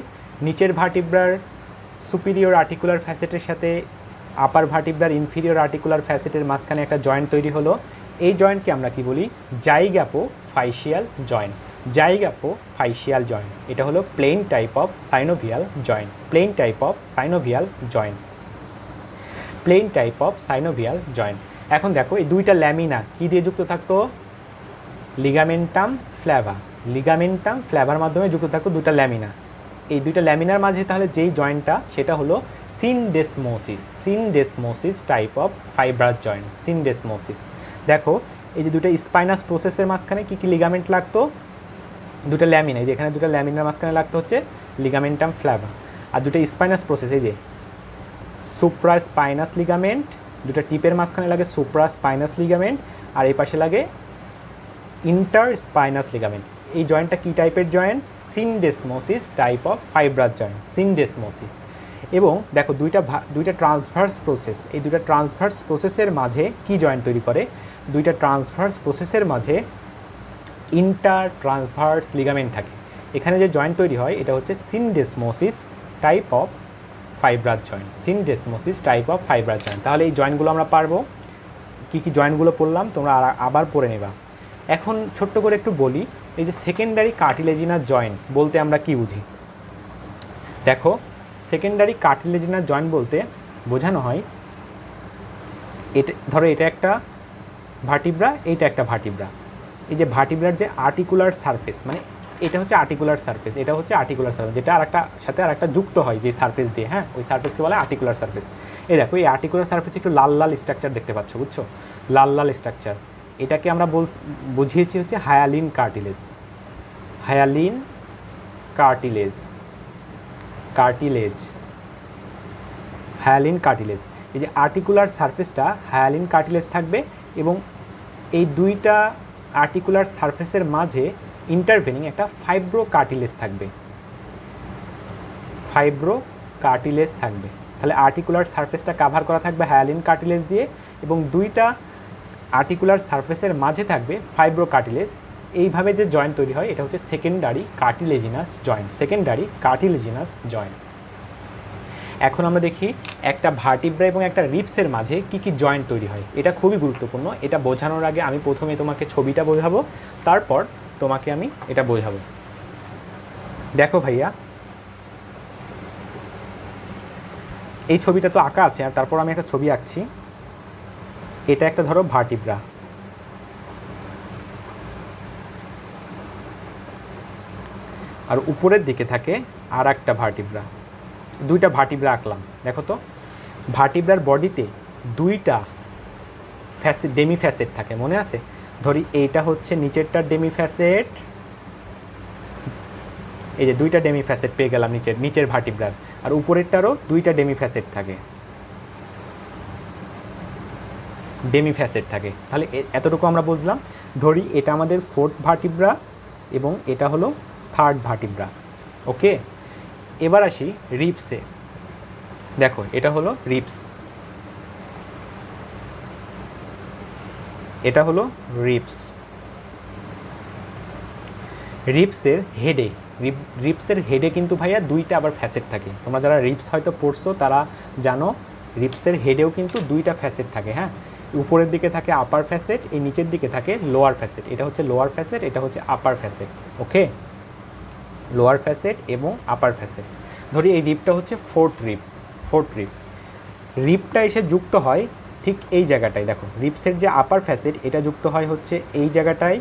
নিচের ভার্টিব্রার সুপিরিয়র আর্টিকুলার ফ্যাসেটের সাথে আপার ভার্টিব্রার ইনফিরিয়র আর্টিকুলার ফ্যাসেটের মাঝখানে একটা জয়েন্ট তৈরি হলো। এই জয়েন্টকে আমরা কি বলি? জাইগ্যাপো ফাইশিয়াল জয়েন্ট। জাইগ্যাপো ফাইশিয়াল জয়েন্ট, এটা হলো plane type of synovial joint. Plane type of synovial joint. Plane type of synovial joint. এখন দেখো এই দুইটা ল্যামিনা কি দিয়ে যুক্ত থাকতো? লিগামেন্টাম ফ্ল্যাভা। লিগামেন্টাম ফ্ল্যাভার মাধ্যমে যুক্ত থাকতো দুইটা ল্যামিনা। এই দুইটা ল্যামিনার মাঝে তাহলে যেই জয়েন্টটা সেটা হলো সিনডেসমোসিস। সিনডেসমোসিস টাইপ অফ ফাইব্রাস জয়েন্ট। সিনডেসমোসিস। দেখো এই যে দুটো স্পাইনাস প্রসেসের মাঝখানে কী কী লিগামেন্ট লাগতো? দুটো ল্যামিনা, এই যে এখানে দুটো ল্যামিনার মাঝখানে লাগতো হচ্ছে লিগামেন্টাম ফ্ল্যাভা। আর দুটো স্পাইনাস প্রসেস, এই যে সুপ্রাস্পাইনাস লিগামেন্ট, দুটো টিপের মাঝখানে লাগে সুপ্রাস্পাইনাস লিগামেন্ট, আর এই পাশে লাগে ইন্টার স্পাইনাস লিগামেন্ট। এই জয়েন্টটা কী টাইপের joint? Syndesmosis type of fibrous joint. Syndesmosis. এবং দেখো দুইটা ট্রান্সভার্স প্রসেস, এই দুইটা ট্রান্সভার্স প্রসেসের মাঝে কি জয়েন্ট তৈরি করে? দুইটা ট্রান্সভার্স প্রসেসের মাঝে ইন্টার ট্রান্সভার্স লিগামেন্ট থাকে। এখানে যে জয়েন্ট তৈরি হয় এটা হচ্ছে syndesmosis type of fibrous joint. Syndesmosis type of fibrous joint. তাহলে এই জয়েন্টগুলো আমরা পারবো। কী কী জয়েন্টগুলো পড়লাম তোমরা আবার পড়ে নেবা। এখন ছোট্ট করে একটু বলি, এই যে সেকেন্ডারি কার্টিলেজিনাস জয়েন্ট বলতে আমরা কি বুঝি? দেখো সেকেন্ডারি কার্টিলেজিনাস জয়েন্ট বলতে বোঝানো হয়, এটা ধরো এটা একটা ভার্টিব্রা, এইটা একটা ভার্টিব্রা, এই যে ভার্টিব্রার যে আর্টিকুলার সারফেস, মানে এটা হচ্ছে আর্টিকুলার সারফেস, এটা হচ্ছে আর্টিকুলার সারফেস, যেটা আরেকটা সাথে আরেকটা যুক্ত হয় যে সারফেস দিয়ে, হ্যাঁ, ওই সারফেসকে বলে আর্টিকুলার সারফেস। এই দেখো এই আর্টিকুলার সারফেসে একটু লাল লাল স্ট্রাকচার দেখতে পাচ্ছ, বুঝছো, লাল লাল স্ট্রাকচার, এটাকে আমরা বুঝিয়েছি হচ্ছে hyaline cartilage, hyaline cartilage, cartilage, hyaline cartilage. এই যে আর্টিকুলার সারফেসটা হায়ালিন কার্টিলেজ থাকবে এবং এই দুইটা আর্টিকুলার সারফেসের মাঝে ইন্টারভেনিং একটা ফাইব্রো কার্টিলেজ থাকবে, ফাইব্রো কার্টিলেজ থাকবে। তাহলে আর্টিকুলার সারফেসটা কাভার করা থাকবে হায়ালিন কার্টিলেজ দিয়ে এবং দুইটা আর্টিকুলার সারফেসের মাঝে থাকবে ফাইব্রো কার্টিলেজ। এইভাবে যে জয়েন্ট তৈরি হয় এটা হচ্ছে secondary cartilaginous joint, secondary cartilaginous joint. এখন আমরা দেখি একটা ভার্টিব্রা এবং একটা রিপসের মাঝে কি কি জয়েন্ট তৈরি হয়। এটা খুবই গুরুত্বপূর্ণ। এটা বোঝানোর আগে আমি প্রথমে তোমাকে ছবিটা বোঝাবো, তারপর তোমাকে আমি এটা বোঝাবো। দেখো ভাইয়া, এই ছবিটা তো আঁকা আছে, আর তারপর আমি একটা ছবি আঁকছি। এটা একটা ধরো ভার্টিব্রা, আর উপরের দিকে থাকে আর একটা ভার্টিব্রা, দুইটা ভার্টিব্রা আঁকলাম। দেখো তো ভার্টিব্রার বডিতে দুইটা ফ্যাসেট, ডেমি ফ্যাসেট থাকে, মনে আছে? ধরি এইটা হচ্ছে নিচেরটার ডেমি ফ্যাসেট, এই যে দুইটা ডেমি ফ্যাসেট পেয়ে গেলাম নিচের ভার্টিব্রার, আর উপরেরটারও দুইটা ডেমি ফ্যাসেট থাকে, ডেমি ফ্যাসেট থাকে। তাহলে এতটুকু আমরা বুঝলাম। ধরি এটা আমাদের ফোর্থ ভার্টিব্রা এবং এটা হলো থার্ড ভার্টিব্রা, ওকে। এবার আসি রিপসে। দেখো এটা হলো রিপস, এটা হলো রিপস। রিপসের হেডে, রিপসের হেডে কিন্তু ভাইয়া দুইটা আবার ফ্যাসেট থাকে। তোমরা যারা রিপস হয়তো পড়ছো তারা জানো রিপসের হেডেও কিন্তু দুইটা ফ্যাসেট থাকে, হ্যাঁ। উপরের দিকে থাকে আপার ফ্যাসেট, এই নিচের দিকে থাকে লোয়ার ফ্যাসেট। এটা হচ্ছে লোয়ার ফ্যাসেট, এটা হচ্ছে আপার ফ্যাসেট, ওকে। লোয়ার ফ্যাসেট এবং আপার ফ্যাসেট। ধরি এই রিপটা হচ্ছে ফোর্থ রিপ, ফোর্থ রিপ। রিপটা এসে যুক্ত হয় ঠিক এই জায়গাটায়। দেখো রিপসের যে আপার ফ্যাসেট এটা যুক্ত হয় হচ্ছে এই জায়গাটায়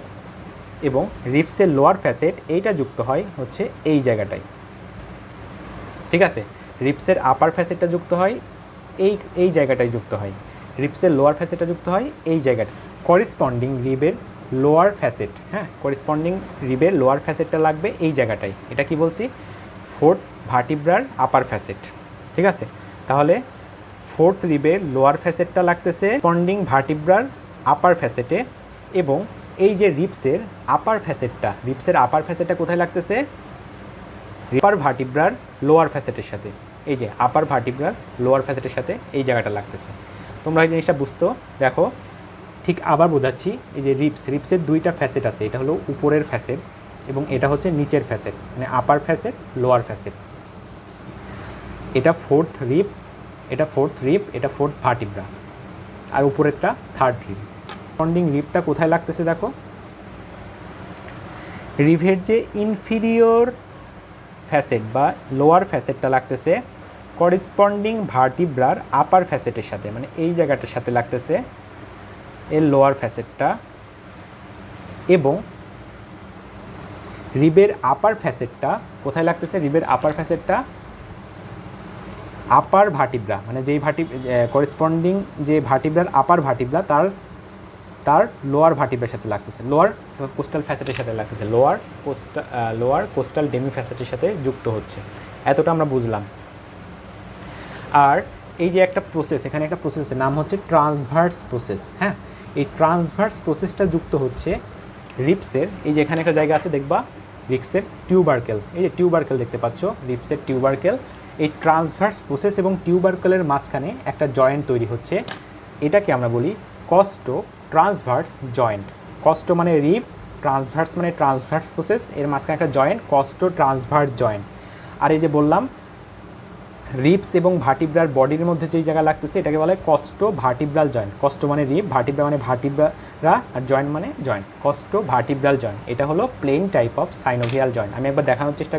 এবং রিপসের লোয়ার ফ্যাসেট এইটা যুক্ত হয় হচ্ছে এই জায়গাটায়, ঠিক আছে। রিপসের আপার ফ্যাসেটটা যুক্ত হয় এই জায়গাটায় যুক্ত হয়, রিপসের লোয়ার ফ্যাসেটটা যুক্ত হয় এই জায়গাটা। করিসপন্ডিং রিবের লোয়ার ফ্যাসেট, হ্যাঁ, করিসপন্ডিং রিবের লোয়ার ফ্যাসেটটা লাগবে এই জায়গাটায়। এটা কি বলছি? ফোর্থ ভার্টিব্রার আপার ফ্যাসেট, ঠিক আছে। তাহলে ফোর্থ রিবের লোয়ার ফ্যাসেটটা লাগতেছে করিসপন্ডিং ভার্টিব্রার আপার ফ্যাসেটে এবং এই যে রিপসের আপার ফ্যাসেটটা, রিপসের আপার ফ্যাসেটটা কোথায় লাগতেছে? আপার ভার্টিব্রার লোয়ার ফ্যাসেটের সাথে। এই যে আপার ভার্টিব্রার লোয়ার ফ্যাসেটের সাথে এই জায়গাটা লাগতেছে। তোমরা এই জিনিসটা বুঝতো। দেখো ঠিক আবার বোঝাচ্ছি। এই যে রিপসের দুইটা ফ্যাসেট আছে, এটা হলো উপরের ফ্যাসেট এবং এটা হচ্ছে নিচের ফ্যাসেট, মানে আপার ফ্যাসেট লোয়ার ফ্যাসেট। এটা ফোর্থ রিপ, এটা ফোর্থ রিপ, এটা ফোর্থ ভার্টিব্রা, আর উপরেরটা থার্ড রিপ। করিসপন্ডিং রিপটা কোথায় লাগতেছে? দেখো রিভের যে ইনফিরিয়র ফ্যাসেট বা লোয়ার ফ্যাসেটটা লাগতেছে করিসপন্ডিং ভার্টিব্রার আপার ফ্যাসেটের সাথে, মানে এই জায়গাটার সাথে লাগতেছে এর লোয়ার ফ্যাসেটটা, এবং রিবের আপার ফ্যাসেটটা কোথায় লাগতেছে? রিবের আপার ফ্যাসেটটা আপার ভার্টিব্রা, মানে যেই করিসপন্ডিং যে ভার্টিব্রার আপার ভার্টিব্রা তার লোয়ার ভার্টিব্রার সাথে লাগতেছে, লোয়ার কোস্টাল ফ্যাসেটের সাথে লাগতেছে, লোয়ার কোস্টাল ডেমি ফ্যাসেটের সাথে যুক্ত হচ্ছে। এতটা আমরা বুঝলাম। আর এই যে একটা প্রসেস, এখানে একটা প্রসেস নাম হচ্ছে ট্রান্সভার্স প্রসেস, হ্যাঁ। এই ট্রান্সভার্স প্রসেসটা যুক্ত হচ্ছে রিপসের, এই যে এখানে একটা জায়গা আছে দেখবা রিপসের টিউবারকেল, এই যে টিউবারকেল দেখতে পাচ্ছ, রিপসের টিউবারকেল। এই ট্রান্সভার্স প্রসেস এবং টিউবারকেলের মাঝখানে একটা জয়েন্ট তৈরি হচ্ছে, এটাকে আমরা বলি কস্টো ট্রান্সভার্স জয়েন্ট। কস্টো মানে রিপ, ট্রান্সভার্স মানে ট্রান্সভার্স প্রসেস, এর মাঝখানে একটা জয়েন্ট কস্টো ট্রান্সভার্স জয়েন্ট। আর এই যে বললাম রিপস এবং ভার্টিব্রার বডির মধ্যে যেই জায়গা লাগতেছে এটাকে বলা হয় কস্টো ভার্টিব্রাল জয়েন্ট। কস্টো মানে রিপ, ভার্টিব্রা মানে ভার্টিব্রা, আর জয়েন্ট মানে জয়েন্ট, কস্টো ভার্টিব্রাল জয়েন্ট। এটা হলো plane type of synovial joint. আমি একবার দেখানোর চেষ্টা